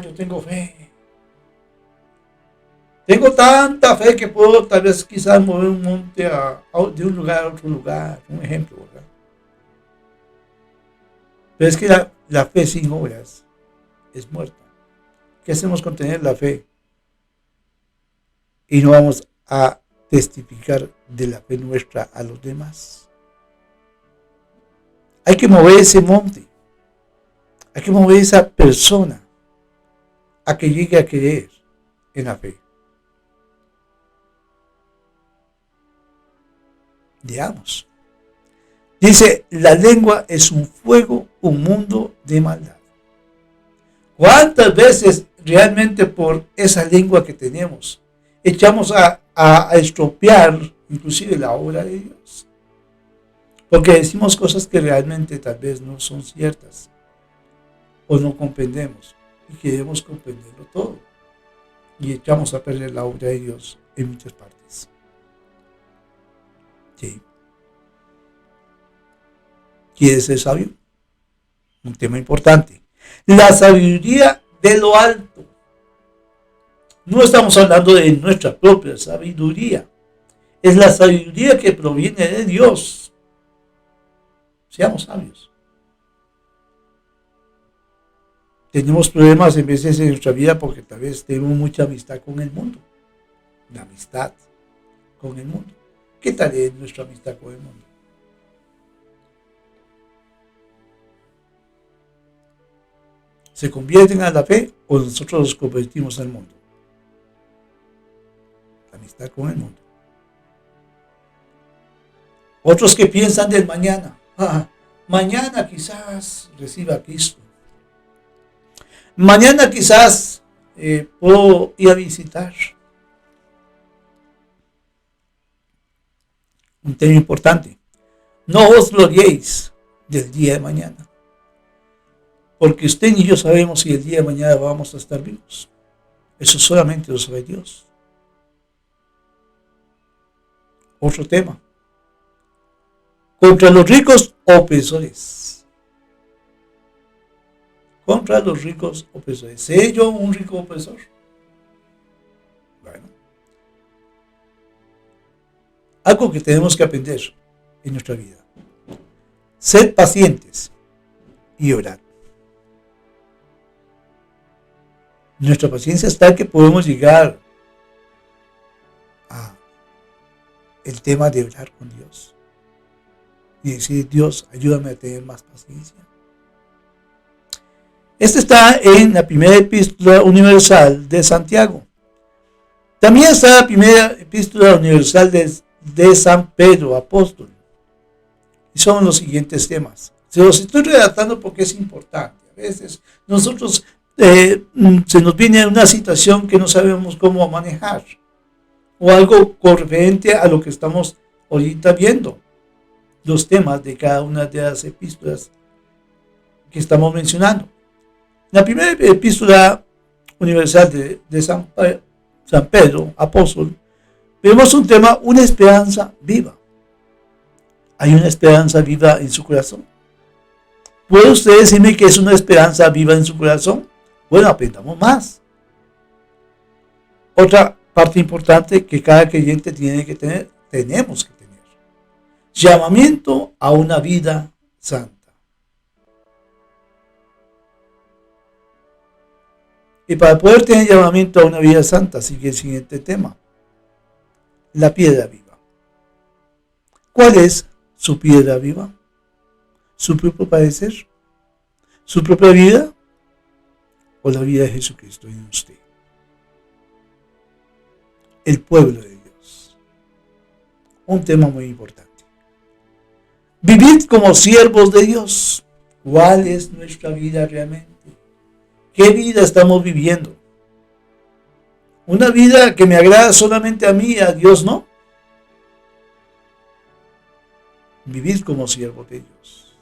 yo tengo fe. Tengo tanta fe que puedo tal vez quizás mover un monte de un lugar a otro lugar, un ejemplo, ¿verdad? Pero es que la fe sin obras es muerta. ¿Qué hacemos con tener la fe? Y no vamos a testificar de la fe nuestra a los demás. Hay que mover ese monte. Hay que mover esa persona a que llegue a creer en la fe. Veamos. Dice, la lengua es un fuego, un mundo de maldad. ¿Cuántas veces realmente por esa lengua que tenemos echamos a estropear inclusive la obra de Dios? Porque decimos cosas que realmente tal vez no son ciertas o no comprendemos y queremos comprenderlo todo y echamos a perder la obra de Dios en muchas partes. Sí. ¿Quieres ser sabio? Un tema importante. La sabiduría de lo alto. No estamos hablando de nuestra propia sabiduría. Es la sabiduría que proviene de Dios. Seamos sabios. Tenemos problemas en veces en nuestra vida porque tal vez tenemos mucha amistad con el mundo. La amistad con el mundo. ¿Qué tal es nuestra amistad con el mundo? ¿Se convierten a la fe o nosotros nos convertimos al mundo? La amistad con el mundo. Otros que piensan del mañana. Mañana quizás reciba a Cristo. Mañana quizás puedo ir a visitar. Un tema importante. No os gloriéis del día de mañana. Porque usted ni yo sabemos si el día de mañana vamos a estar vivos. Eso solamente lo sabe Dios. Otro tema. Contra los ricos opresores. Contra los ricos opresores. ¿Sé yo un rico opresor? Bueno. Algo que tenemos que aprender en nuestra vida. Sed pacientes y orad. Nuestra paciencia está en que podemos llegar el tema de hablar con Dios y decir: Dios, ayúdame a tener más paciencia. Este está en la primera epístola universal de Santiago. También está la primera epístola universal de San Pedro, apóstol. Y son los siguientes temas. Se los estoy redactando porque es importante. A veces nosotros se nos viene una situación que no sabemos cómo manejar, o algo referente a lo que estamos ahorita viendo, los temas de cada una de las epístolas que estamos mencionando. La primera epístola universal de San Pedro, apóstol, vemos un tema: una esperanza viva. ¿Hay una esperanza viva en su corazón? ¿Puede usted decirme que es una esperanza viva en su corazón? Bueno, aprendamos más. Otra parte importante que cada creyente tiene que tener, tenemos que tener: llamamiento a una vida santa. Y para poder tener llamamiento a una vida santa, sigue el siguiente tema: la piedra viva. ¿Cuál es su piedra viva? ¿Su propio padecer? ¿Su propia vida? ¿O la vida de Jesucristo en usted? El pueblo de Dios. Un tema muy importante. Vivir como siervos de Dios. ¿Cuál es nuestra vida realmente? ¿Qué vida estamos viviendo? ¿Una vida que me agrada solamente a mí y a Dios no? Vivir como siervos de Dios.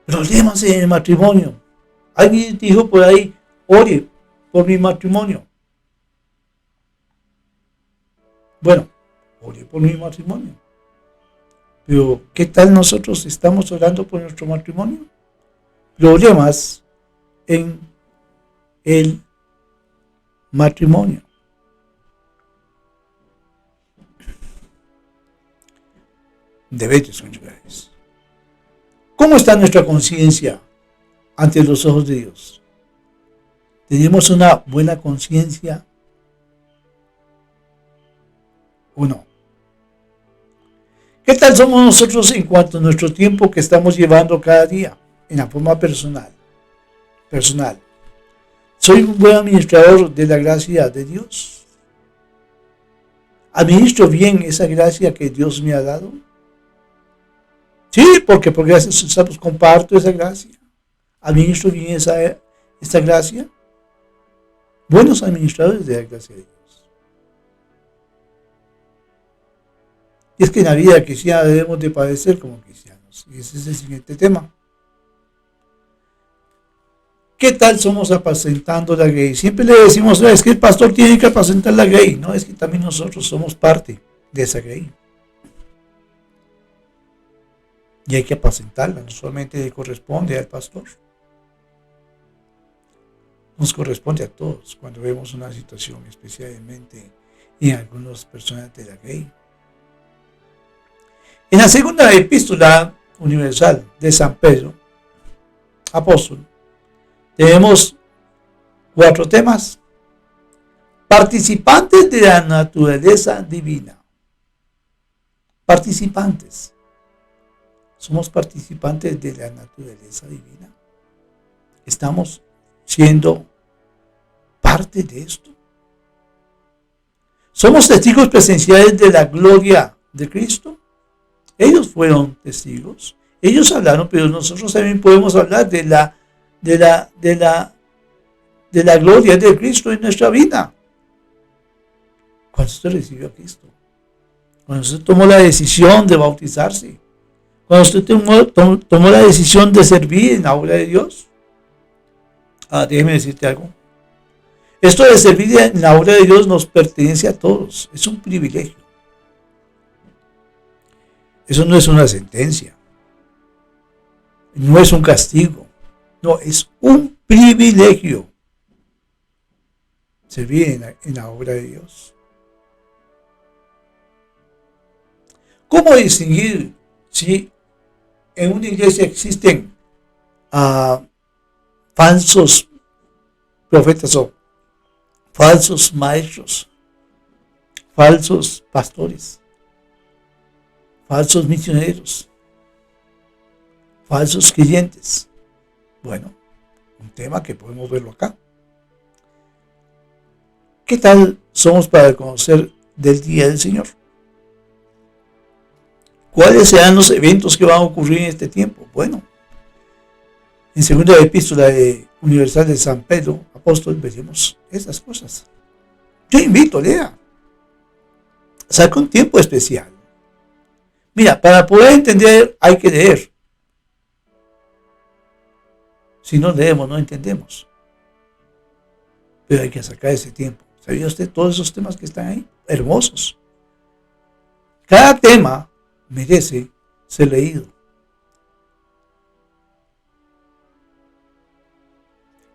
Problemas en el matrimonio. Alguien dijo por ahí: ore por mi matrimonio. Bueno, ore por mi matrimonio. Pero ¿qué tal nosotros estamos orando por nuestro matrimonio? Problemas en el matrimonio. Deberes conyugales. ¿Cómo está nuestra conciencia ante los ojos de Dios? ¿Tenemos una buena conciencia o no? ¿Qué tal somos nosotros en cuanto a nuestro tiempo que estamos llevando cada día en la forma personal? ¿Soy un buen administrador de la gracia de Dios? ¿Administro bien esa gracia que Dios me ha dado? Sí, porque por gracias pues, comparto esa gracia. ¿Administro bien esa gracia? Buenos administradores de la gracia de Dios. Y es que en la vida cristiana debemos de padecer como cristianos. Y ese es el siguiente tema. ¿Qué tal somos apacentando la grey? Siempre le decimos: es que el pastor tiene que apacentar la grey. No, es que también nosotros somos parte de esa grey. Y hay que apacentarla, no solamente le corresponde al pastor. Nos corresponde a todos cuando vemos una situación, especialmente en algunas personas de la grey. En la segunda epístola universal de San Pedro, apóstol, tenemos 4 temas. Participantes de la naturaleza divina. Participantes. Somos participantes de la naturaleza divina. Estamos siendo parte de esto. Somos testigos presenciales de la gloria de Cristo. Ellos fueron testigos. Ellos hablaron, pero nosotros también podemos hablar de la gloria de Cristo en nuestra vida. Cuando usted recibió a Cristo, cuando usted tomó la decisión de bautizarse, cuando usted tomó la decisión de servir en la obra de Dios. Déjeme decirte algo. Esto de servir en la obra de Dios nos pertenece a todos. Es un privilegio. Eso no es una sentencia. No es un castigo. No, es un privilegio servir en la obra de Dios. ¿Cómo distinguir si en una iglesia existen falsos profetas o falsos maestros? falsos pastores, falsos misioneros, falsos creyentes. Bueno, un tema que podemos verlo acá. ¿Qué tal somos para conocer del día del Señor? ¿Cuáles serán los eventos que van a ocurrir en este tiempo? Bueno, en segunda epístola universal de San Pedro, apóstol, veremos esas cosas. Yo invito, lea. Saca un tiempo especial. Mira, para poder entender hay que leer. Si no leemos, no entendemos. Pero hay que sacar ese tiempo. ¿Sabía usted todos esos temas que están ahí? Hermosos. Cada tema merece ser leído.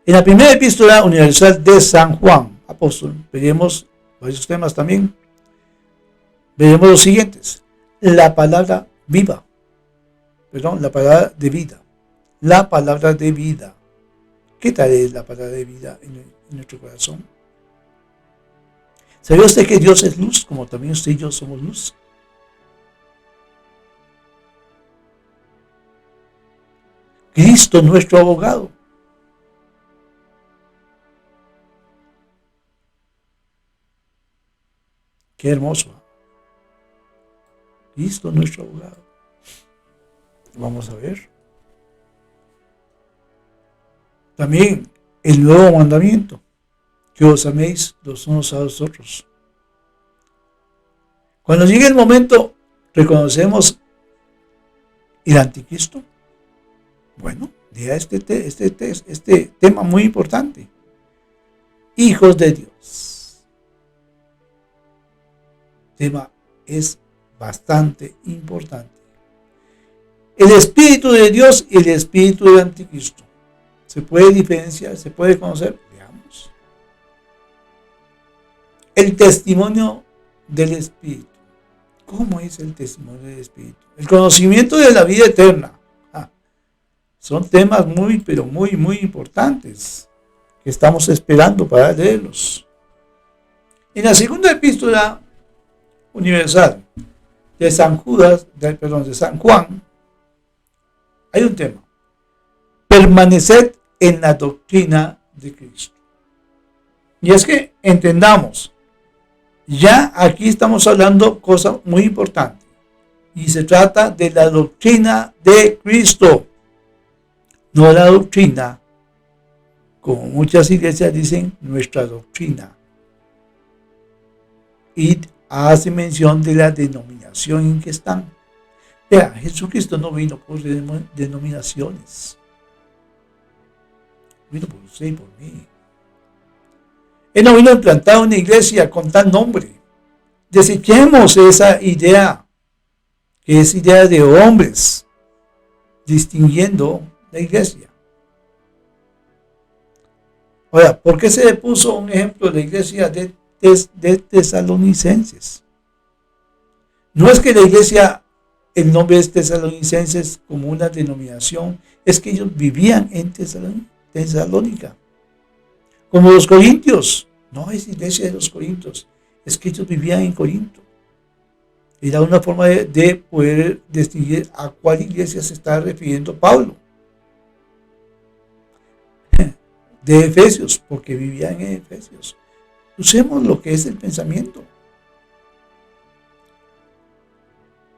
En la primera epístola universal de San Juan, apóstol, veremos varios temas también. Veremos los siguientes. La palabra viva. La palabra de vida. La palabra de vida. ¿Qué tal es la palabra de vida en nuestro corazón? ¿Sabía usted que Dios es luz, como también usted y yo somos luz? Cristo, nuestro abogado. Qué hermoso. Cristo, nuestro abogado. Vamos a ver. También el nuevo mandamiento. Que os améis los unos a los otros. Cuando llegue el momento, reconocemos el anticristo. Bueno, lea este tema muy importante. Hijos de Dios. El tema es bastante importante. El Espíritu de Dios y el Espíritu del Anticristo. ¿Se puede diferenciar? ¿Se puede conocer? Veamos. El testimonio del Espíritu. ¿Cómo es el testimonio del Espíritu? El conocimiento de la vida eterna. Son temas muy, pero muy, muy importantes que estamos esperando para leerlos. En la segunda epístola universal de San Juan, hay un tema. Permaneced en la doctrina de Cristo. Y es que entendamos, ya aquí estamos hablando cosas muy importantes. Y se trata de la doctrina de Cristo. No la doctrina, como muchas iglesias dicen, nuestra doctrina. Y hace mención de la denominación en que están. Vea, Jesucristo no vino por denominaciones. Vino por usted y por mí. Él no vino a implantar una iglesia con tal nombre. Desechemos esa idea, que es idea de hombres, distinguiendo la iglesia. Ahora, ¿por qué se le puso un ejemplo de la iglesia de tesalonicenses? No es que la iglesia, el nombre es tesalonicenses como una denominación, es que ellos vivían en Tesalónica. Como los corintios, no es iglesia de los corintios, es que ellos vivían en Corinto. Era una forma de poder distinguir a cuál iglesia se está refiriendo Pablo. De Efesios, porque vivían en Efesios. Usemos lo que es el pensamiento.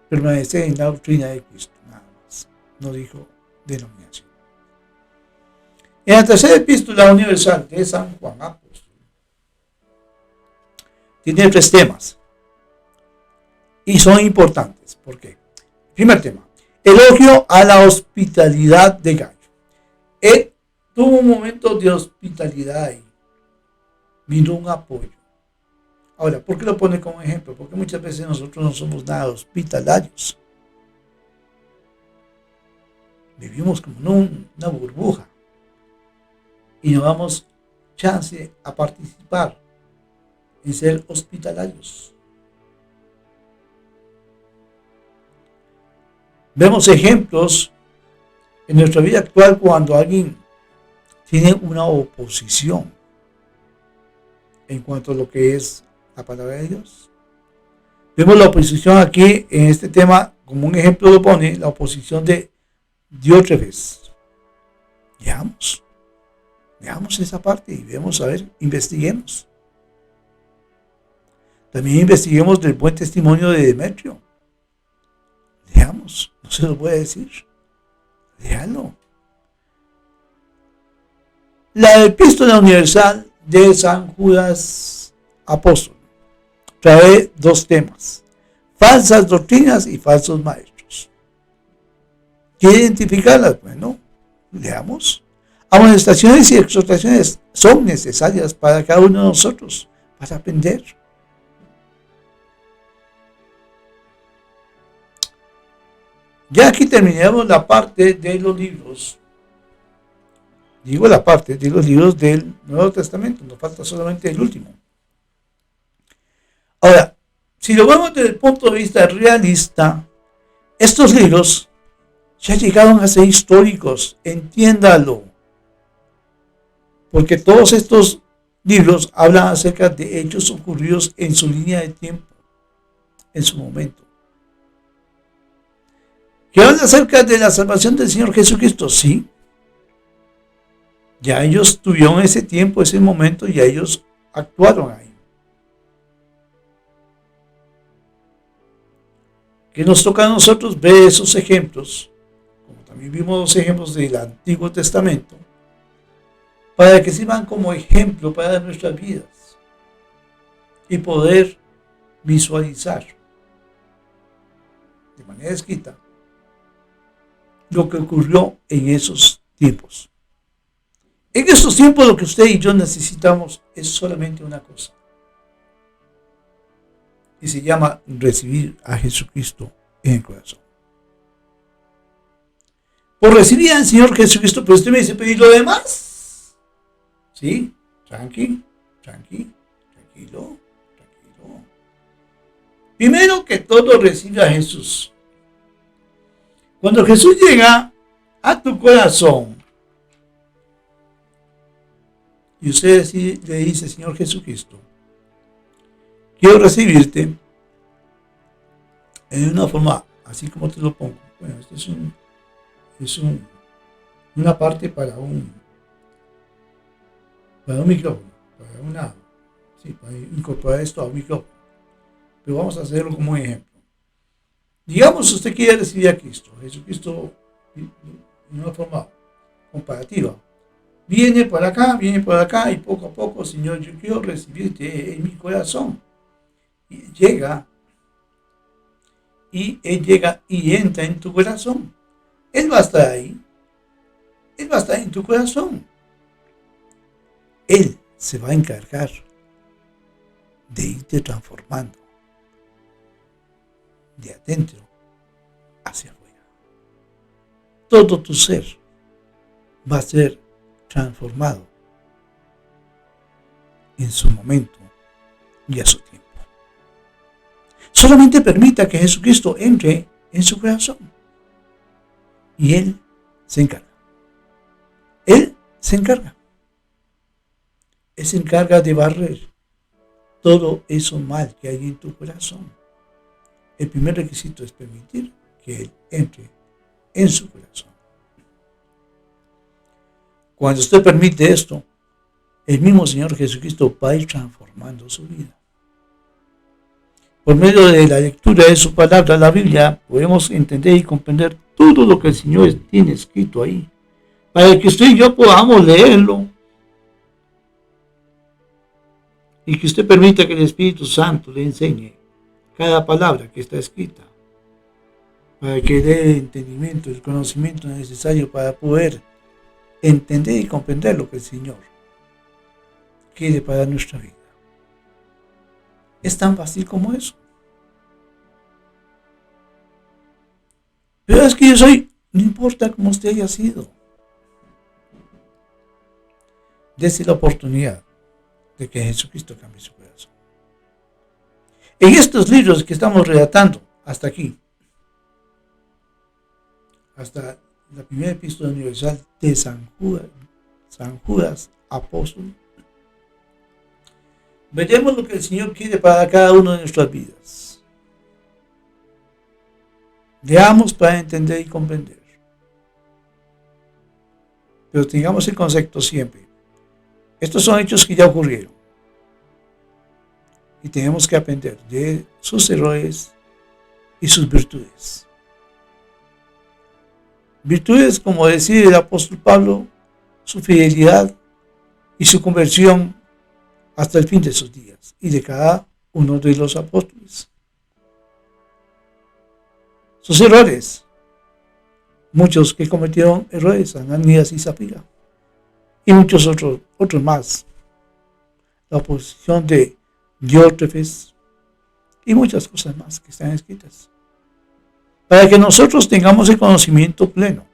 Permanecer en la doctrina de Cristo, nada más. No dijo denominación. En la tercera epístola universal de San Juan Apóstol, tiene 3 temas. Y son importantes. ¿Por qué? Primer tema. Elogio a la hospitalidad de Gayo. Él tuvo un momento de hospitalidad ahí. Vino un apoyo. Ahora, ¿por qué lo pone como ejemplo? Porque muchas veces nosotros no somos nada hospitalarios. Vivimos como en una burbuja. Y no damos chance a participar en ser hospitalarios. Vemos ejemplos en nuestra vida actual cuando alguien tiene una oposición en cuanto a lo que es la palabra de Dios. Vemos la oposición aquí en este tema, como un ejemplo lo pone, la oposición de Diótrefes. Veamos esa parte y vemos, a ver, investiguemos. También investiguemos del buen testimonio de Demetrio. Leamos, no se lo voy a decir. Léalo. La Epístola Universal de San Judas Apóstol trae dos temas: falsas doctrinas y falsos maestros. ¿Quiere identificarlas? Bueno, leamos. Amonestaciones y exhortaciones son necesarias para cada uno de nosotros, para aprender. Ya aquí terminamos la parte de los libros. Digo la parte de los libros del Nuevo Testamento, nos falta solamente el último. Ahora, si lo vemos desde el punto de vista realista, estos libros ya llegaron a ser históricos, entiéndalo. Porque todos estos libros hablan acerca de hechos ocurridos en su línea de tiempo, en su momento. ¿Que habla acerca de la salvación del Señor Jesucristo? Sí. Ya ellos tuvieron ese tiempo, ese momento, y ellos actuaron ahí. Que nos toca a nosotros ver esos ejemplos, como también vimos los ejemplos del Antiguo Testamento, para que sirvan como ejemplo para nuestras vidas y poder visualizar de manera escrita lo que ocurrió en esos tiempos. En estos tiempos lo que usted y yo necesitamos es solamente una cosa, y se llama recibir a Jesucristo en el corazón. Por recibir al Señor Jesucristo, pero usted me dice, pero ¿y lo demás? Sí, tranquilo. Primero que todo, recibe a Jesús. Cuando Jesús llega a tu corazón y usted le dice, Señor Jesucristo, quiero recibirte, en una forma así como te lo pongo. Bueno, esto es una parte para un micrófono, para incorporar esto a un micrófono. Pero vamos a hacerlo como un ejemplo. Digamos, usted quiere recibir a Cristo. Jesucristo, en una forma comparativa, viene por acá, y poco a poco, Señor, yo quiero recibirte en mi corazón. Y Él llega y entra en tu corazón. Él va a estar ahí. Él va a estar en tu corazón. Él se va a encargar de irte transformando de adentro hacia afuera. Todo tu ser va a ser transformado en su momento y a su tiempo. Solamente permita que Jesucristo entre en su corazón y Él se encarga. Él se encarga. Él se encarga de barrer todo eso mal que hay en tu corazón. El primer requisito es permitir que Él entre en su corazón. Cuando usted permite esto, el mismo Señor Jesucristo va a ir transformando su vida. Por medio de la lectura de su palabra, la Biblia, podemos entender y comprender todo lo que el Señor tiene escrito ahí, para que usted y yo podamos leerlo, y que usted permita que el Espíritu Santo le enseñe cada palabra que está escrita, para que dé el entendimiento, el conocimiento necesario para poder entender y comprender lo que el Señor quiere para nuestra vida. Es tan fácil como eso. Pero es que no importa cómo usted haya sido, dése la oportunidad de que Jesucristo cambie su corazón. En estos libros que estamos relatando hasta aquí, hasta la primera epístola universal de San Judas Apóstol, veremos lo que el Señor quiere para cada uno de nuestras vidas. Leamos para entender y comprender. Pero tengamos el concepto siempre. Estos son hechos que ya ocurrieron. Y tenemos que aprender de sus errores y sus virtudes. Virtudes, como decía el apóstol Pablo, su fidelidad y su conversión hasta el fin de sus días y de cada uno de los apóstoles. Sus errores, muchos que cometieron errores, Ananías y Zafira, y muchos otros más. La oposición de Diótrefes y muchas cosas más que están escritas. Para que nosotros tengamos el conocimiento pleno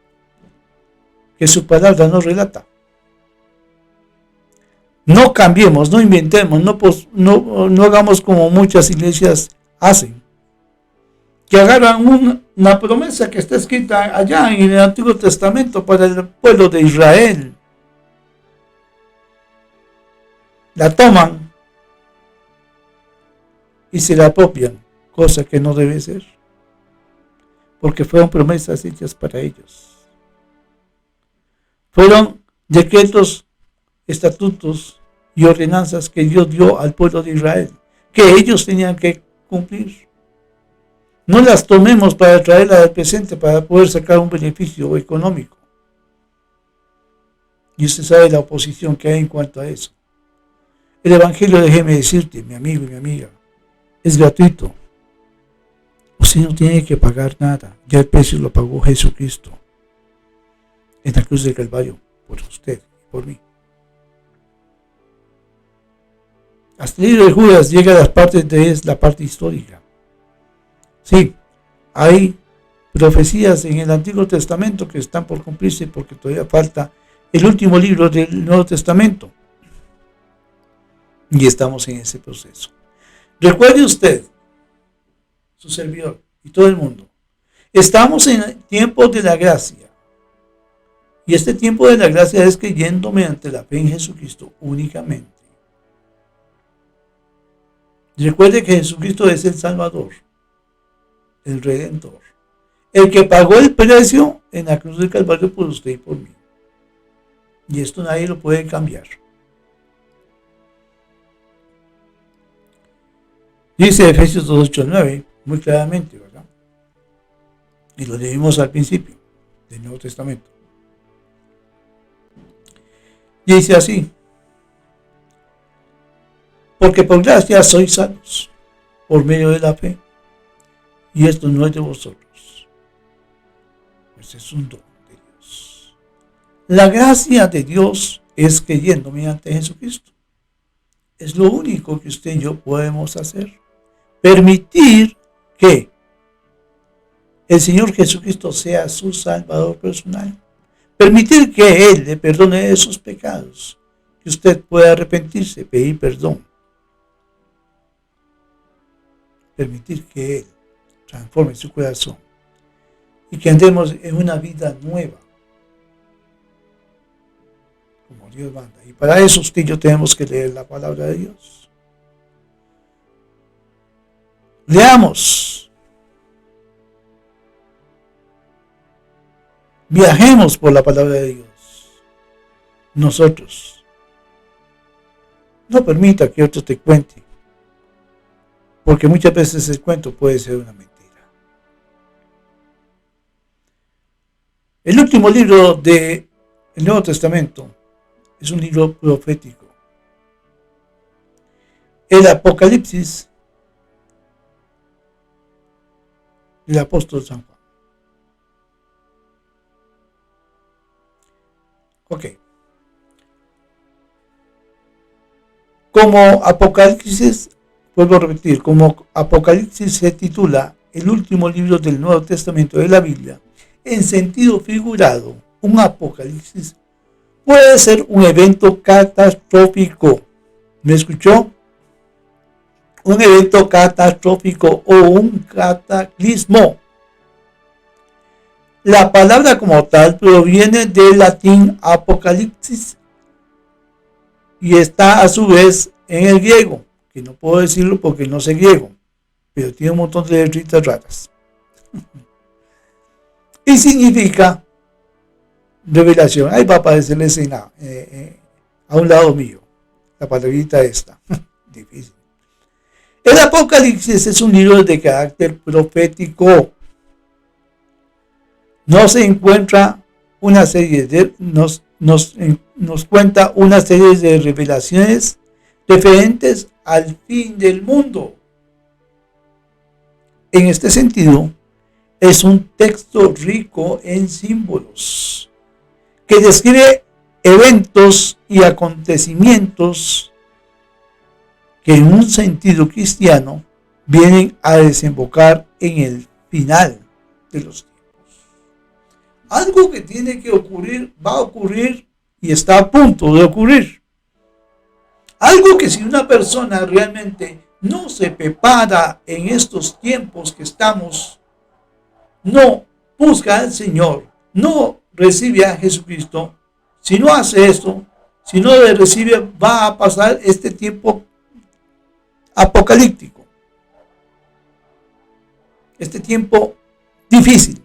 que su palabra nos relata. No cambiemos, no inventemos, no hagamos como muchas iglesias hacen, que agarran una promesa que está escrita allá en el Antiguo Testamento para el pueblo de Israel, la toman y se la apropian, cosa que no debe ser, porque fueron promesas hechas para ellos. Fueron decretos, estatutos y ordenanzas que Dios dio al pueblo de Israel, que ellos tenían que cumplir. No las tomemos para traerlas al presente para poder sacar un beneficio económico. Y usted sabe la oposición que hay en cuanto a eso. El Evangelio, déjeme decirte, mi amigo y mi amiga, es gratuito. Usted no tiene que pagar nada. Ya el precio lo pagó Jesucristo en la cruz del Calvario por usted y por mí. Hasta el libro de Judas llega a las partes de la parte histórica. Sí, hay profecías en el Antiguo Testamento que están por cumplirse porque todavía falta el último libro del Nuevo Testamento. Y estamos en ese proceso. Recuerde usted, su servidor y todo el mundo, estamos en el tiempo de la gracia. Y este tiempo de la gracia es creyendo mediante la fe en Jesucristo únicamente. Recuerde que Jesucristo es el Salvador, el Redentor, el que pagó el precio en la cruz del Calvario por usted y por mí. Y esto nadie lo puede cambiar. Dice Efesios 2, 8, 9, muy claramente, ¿verdad? Y lo leímos al principio del Nuevo Testamento. Dice así: porque por gracia sois salvos, por medio de la fe, y esto no es de vosotros, pues es un don de Dios. La gracia de Dios es creyendo mediante Jesucristo. Es lo único que usted y yo podemos hacer. Permitir que el Señor Jesucristo sea su Salvador personal. Permitir que Él le perdone de sus pecados. Que usted pueda arrepentirse, pedir perdón. Permitir que Él transforme su corazón. Y que andemos en una vida nueva. Como Dios manda. Y para eso usted y yo tenemos que leer la palabra de Dios. Leamos. Viajemos por la palabra de Dios. Nosotros. No permita que otro te cuente. Porque muchas veces el cuento puede ser una mentira. El último libro del Nuevo Testamento es un libro profético. El Apocalipsis del apóstol San Juan. Ok. Como Apocalipsis, vuelvo a repetir, como Apocalipsis se titula el último libro del Nuevo Testamento de la Biblia, en sentido figurado, un apocalipsis puede ser un evento catastrófico. ¿Me escuchó? Un evento catastrófico o un cataclismo. La palabra como tal proviene del latín apocalipsis y está a su vez en el griego, que no puedo decirlo porque no sé griego, pero tiene un montón de letritas raras. y significa revelación. Ahí va a aparecer la escena a un lado mío, la palabrita esta. Difícil. El Apocalipsis es un libro de carácter profético. Nos encuentra una serie de, nos cuenta una serie de revelaciones referentes al fin del mundo. En este sentido, es un texto rico en símbolos que describe eventos y acontecimientos que en un sentido cristiano vienen a desembocar en el final de los tiempos. Algo que tiene que ocurrir, va a ocurrir y está a punto de ocurrir. Algo que si una persona realmente no se prepara en estos tiempos que estamos, no busca al Señor, no recibe a Jesucristo, si no hace esto, si no le recibe, va a pasar este tiempo apocalíptico, este tiempo difícil,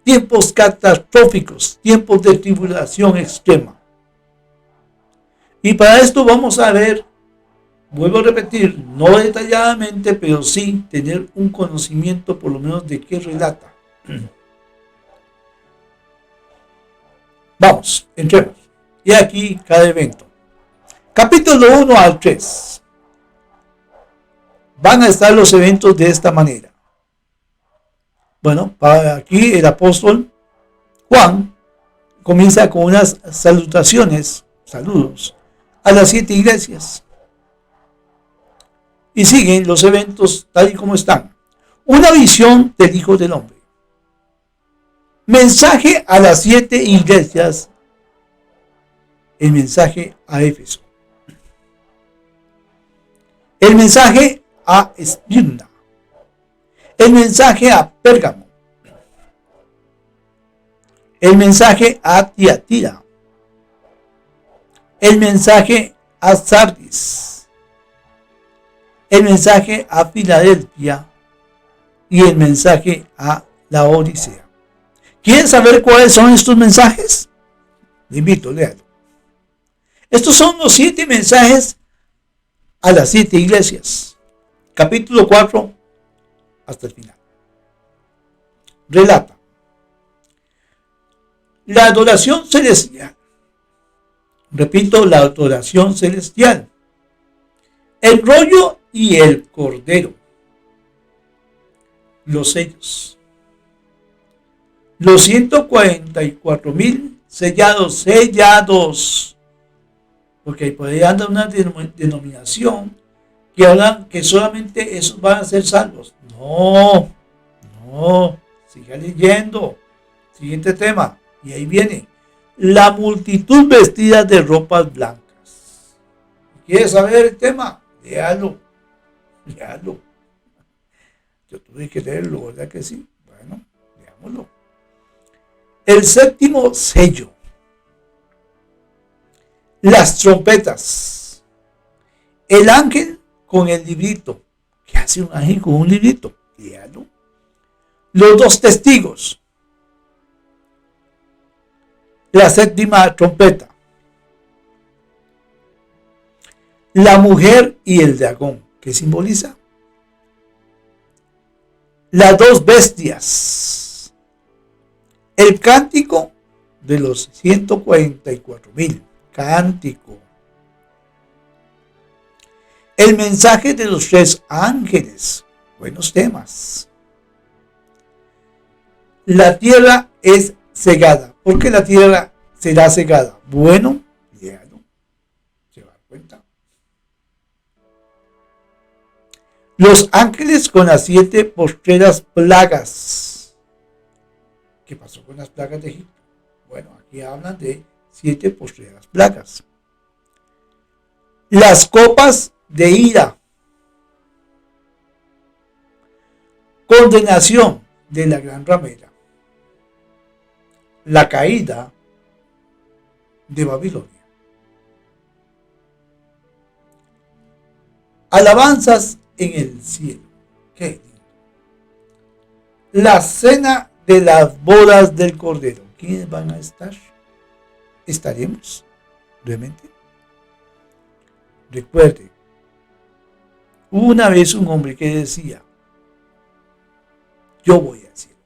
tiempos catastróficos, tiempos de tribulación extrema. Y para esto vamos a ver, vuelvo a repetir, no detalladamente, pero sí tener un conocimiento por lo menos de qué relata. Vamos, entremos. Y aquí cada evento. Capítulo 1 al 3. Van a estar los eventos de esta manera. Bueno, aquí el apóstol Juan comienza con unas salutaciones, saludos, a las 7 iglesias. Y siguen los eventos tal y como están. Una visión del Hijo del Hombre. Mensaje a las 7 iglesias. El mensaje a Éfeso. El mensaje a Esmirna. El mensaje a Pérgamo. El mensaje a Tiatira. El mensaje a Sardis. El mensaje a Filadelfia y el mensaje a la Odisea. ¿Quieren saber cuáles son estos mensajes? Le invito, léalo. Estos son los 7 mensajes a las 7 iglesias. Capítulo 4 hasta el final. Relata. La adoración celestial. Repito, la adoración celestial. El rollo y el cordero. Los sellos. Los 144,000 sellados. Porque por ahí anda una denominación que hablan que solamente esos van a ser salvos. No, siga leyendo. Siguiente tema. Y ahí viene. La multitud vestida de ropas blancas. ¿Quieres saber el tema? Léalo. Yo tuve que leerlo, ¿verdad que sí? Bueno, leámoslo. El séptimo sello. Las trompetas. El ángel con el librito. ¿Qué hace un ángel con un librito? Léalo. Los 2 testigos. La séptima trompeta. La mujer y el dragón. ¿Qué simboliza? Las 2 bestias. El cántico de los 144,000. Cántico. El mensaje de los 3 ángeles. Buenos temas. La tierra es cegada. ¿Por qué la tierra será cegada? Bueno, léalo. Se va a dar cuenta. Los ángeles con las 7 postreras plagas. ¿Qué pasó con las plagas de Egipto? Bueno, aquí hablan de 7 postreras plagas. Las copas de ira. Condenación de la gran ramera. La caída de Babilonia. Alabanzas en el cielo. Qué lindo. La cena de las bodas del Cordero. ¿Quiénes van a estar? ¿Estaremos realmente? Recuerde, hubo una vez un hombre que decía, yo voy al cielo,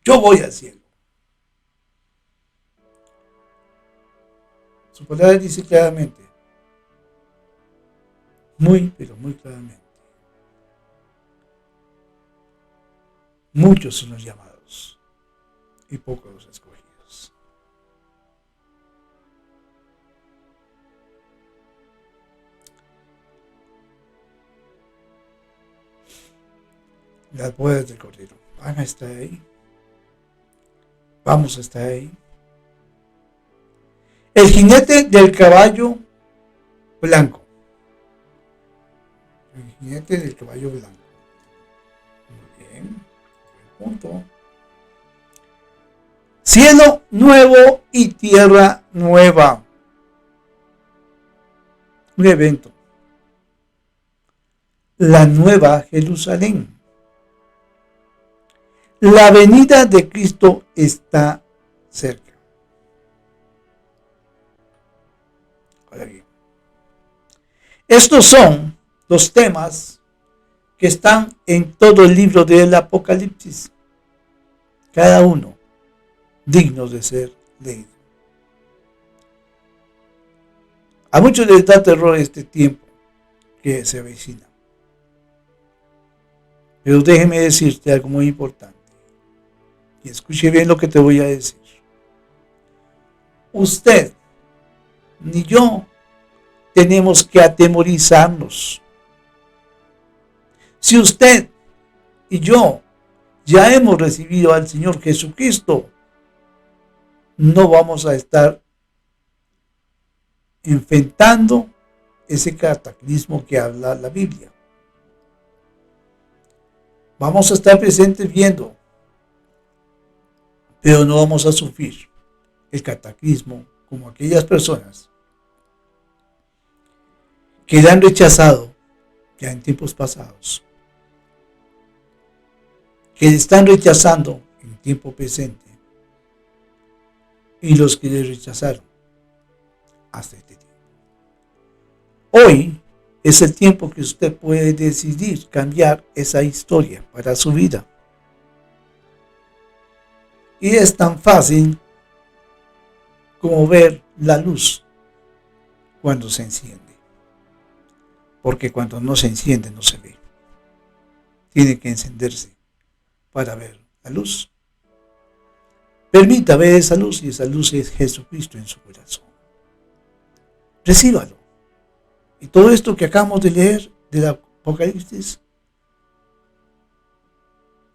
yo voy al cielo. Su palabra dice claramente, muy, pero muy claramente, muchos son los llamados y pocos los escogidos. Las bodas del Cordero van a estar ahí. Vamos a estar ahí. El jinete del caballo blanco. El jinete del caballo blanco. Muy bien. Buen punto. Cielo nuevo y tierra nueva. Un evento. La nueva Jerusalén. La venida de Cristo está cerca. Ahora bien, estos son los temas que están en todo el libro del Apocalipsis, cada uno digno de ser leído. A muchos les da terror este tiempo que se avecina. Pero déjeme decirte algo muy importante. Y escuche bien lo que te voy a decir. Usted ni yo tenemos que atemorizarnos. Si usted y yo ya hemos recibido al Señor Jesucristo, no vamos a estar enfrentando ese cataclismo que habla la Biblia. Vamos a estar presentes viendo, pero no vamos a sufrir el cataclismo como aquellas personas que le han rechazado ya en tiempos pasados, que le están rechazando en tiempo presente, y los que le rechazaron hasta este tiempo. Hoy es el tiempo que usted puede decidir cambiar esa historia para su vida. Y es tan fácil como ver la luz cuando se enciende. Porque cuando no se enciende no se ve. Tiene que encenderse para ver la luz. Permita ver esa luz, y esa luz es Jesucristo en su corazón. Recíbalo. Y todo esto que acabamos de leer del Apocalipsis,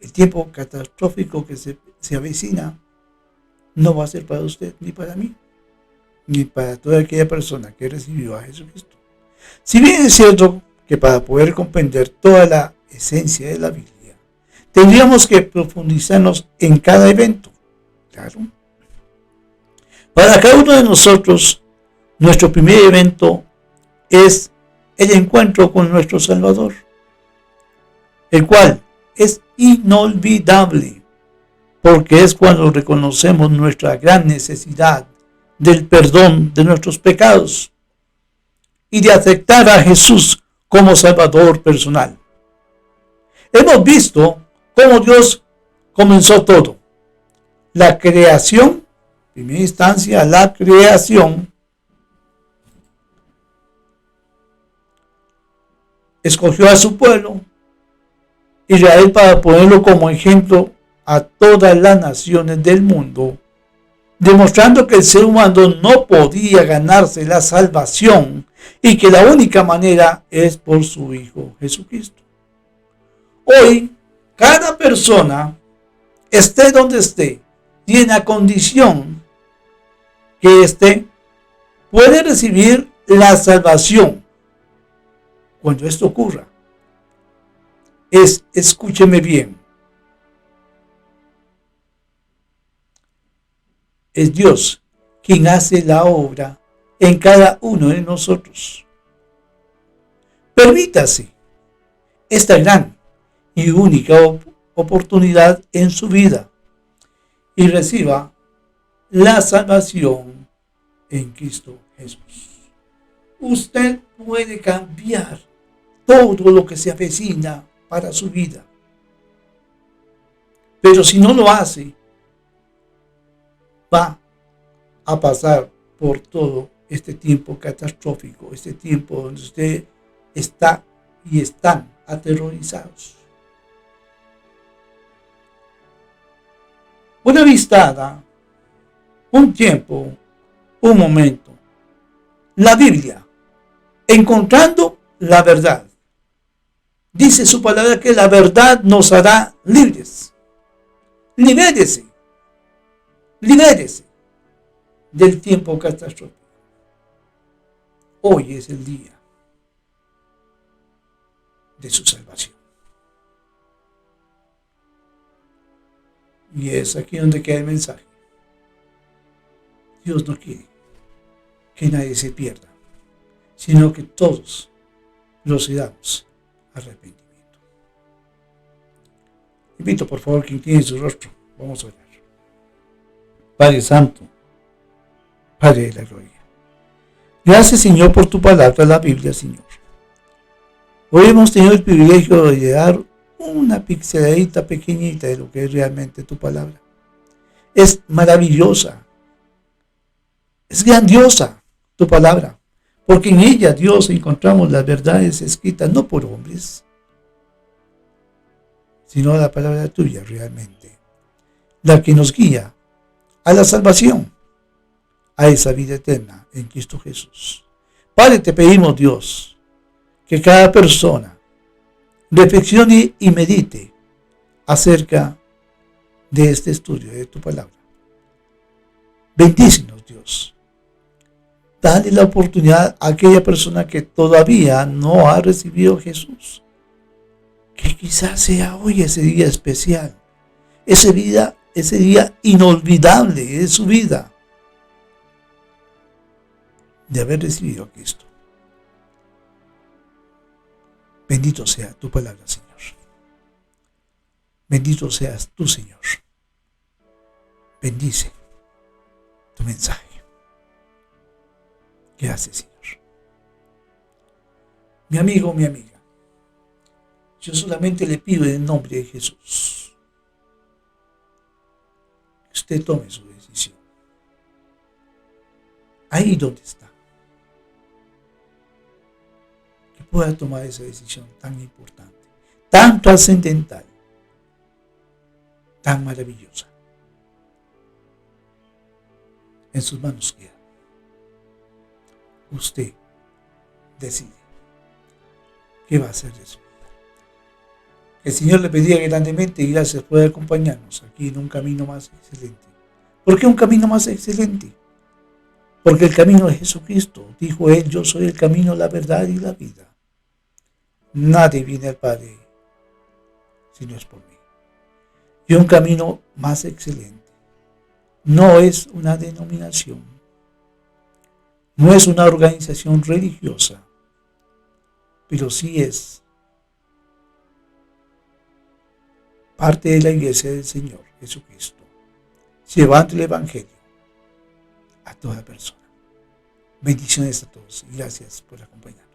el tiempo catastrófico que se avecina, no va a ser para usted, ni para mí, ni para toda aquella persona que recibió a Jesucristo. Si bien es cierto que para poder comprender toda la esencia de la Biblia, tendríamos que profundizarnos en cada evento. Claro. Para cada uno de nosotros, nuestro primer evento es el encuentro con nuestro Salvador, el cual es inolvidable, porque es cuando reconocemos nuestra gran necesidad del perdón de nuestros pecados y de aceptar a Jesús como Salvador personal. Hemos visto cómo Dios comenzó todo. La creación, en primera instancia, la creación, escogió a su pueblo, Israel, para ponerlo como ejemplo a todas las naciones del mundo, demostrando que el ser humano no podía ganarse la salvación y que la única manera es por su Hijo Jesucristo. Hoy, cada persona, esté donde esté, y en la condición que esté, puede recibir la salvación. Cuando esto ocurra, escúcheme bien, es Dios quien hace la obra en cada uno de nosotros. Permítase esta gran y única oportunidad en su vida y reciba la salvación en Cristo Jesús. Usted puede cambiar todo lo que se avecina para su vida. Pero si no lo hace, va a pasar por todo este tiempo catastrófico, este tiempo donde usted está y están aterrorizados. Una vistada, un tiempo, un momento. La Biblia, encontrando la verdad. Dice su palabra que la verdad nos hará libres. Libérese. Libérese del tiempo catastrófico. Hoy es el día de su salvación. Y es aquí donde queda el mensaje. Dios no quiere que nadie se pierda, sino que todos procedamos arrepentimiento. Invito por favor quien tiene su rostro, vamos a orar. Padre Santo, Padre de la Gloria, gracias Señor por tu palabra, la Biblia, Señor. Hoy hemos tenido el privilegio de dar una pixeladita pequeñita de lo que es realmente tu palabra. Es maravillosa, es grandiosa tu palabra, porque en ella, Dios, encontramos las verdades escritas no por hombres, sino la palabra tuya realmente, la que nos guía a la salvación, a esa vida eterna en Cristo Jesús. Padre, te pedimos, Dios, que cada persona reflexione y medite acerca de este estudio de tu palabra. Bendícenos, Dios. Dale la oportunidad a aquella persona que todavía no ha recibido a Jesús. Que quizás sea hoy ese día especial, ese día inolvidable de su vida, de haber recibido a Cristo. Bendito sea tu palabra, Señor. Bendito seas tú, Señor. Bendice tu mensaje. Gracias, Señor. Mi amigo, mi amiga, yo solamente le pido en el nombre de Jesús que usted tome su decisión. Ahí donde está. Que pueda tomar esa decisión tan importante, tan trascendental, tan maravillosa. En sus manos queda. Usted decide qué va a hacer de su vida. Que el Señor le bendiga grandemente y gracias por acompañarnos aquí en un camino más excelente. ¿Por qué un camino más excelente? Porque el camino de Jesucristo, dijo Él, yo soy el camino, la verdad y la vida. Nadie viene al Padre si no es por mí. Y un camino más excelente. No es una denominación. No es una organización religiosa. Pero sí es parte de la iglesia del Señor Jesucristo, llevando el Evangelio a toda persona. Bendiciones a todos y gracias por acompañarnos.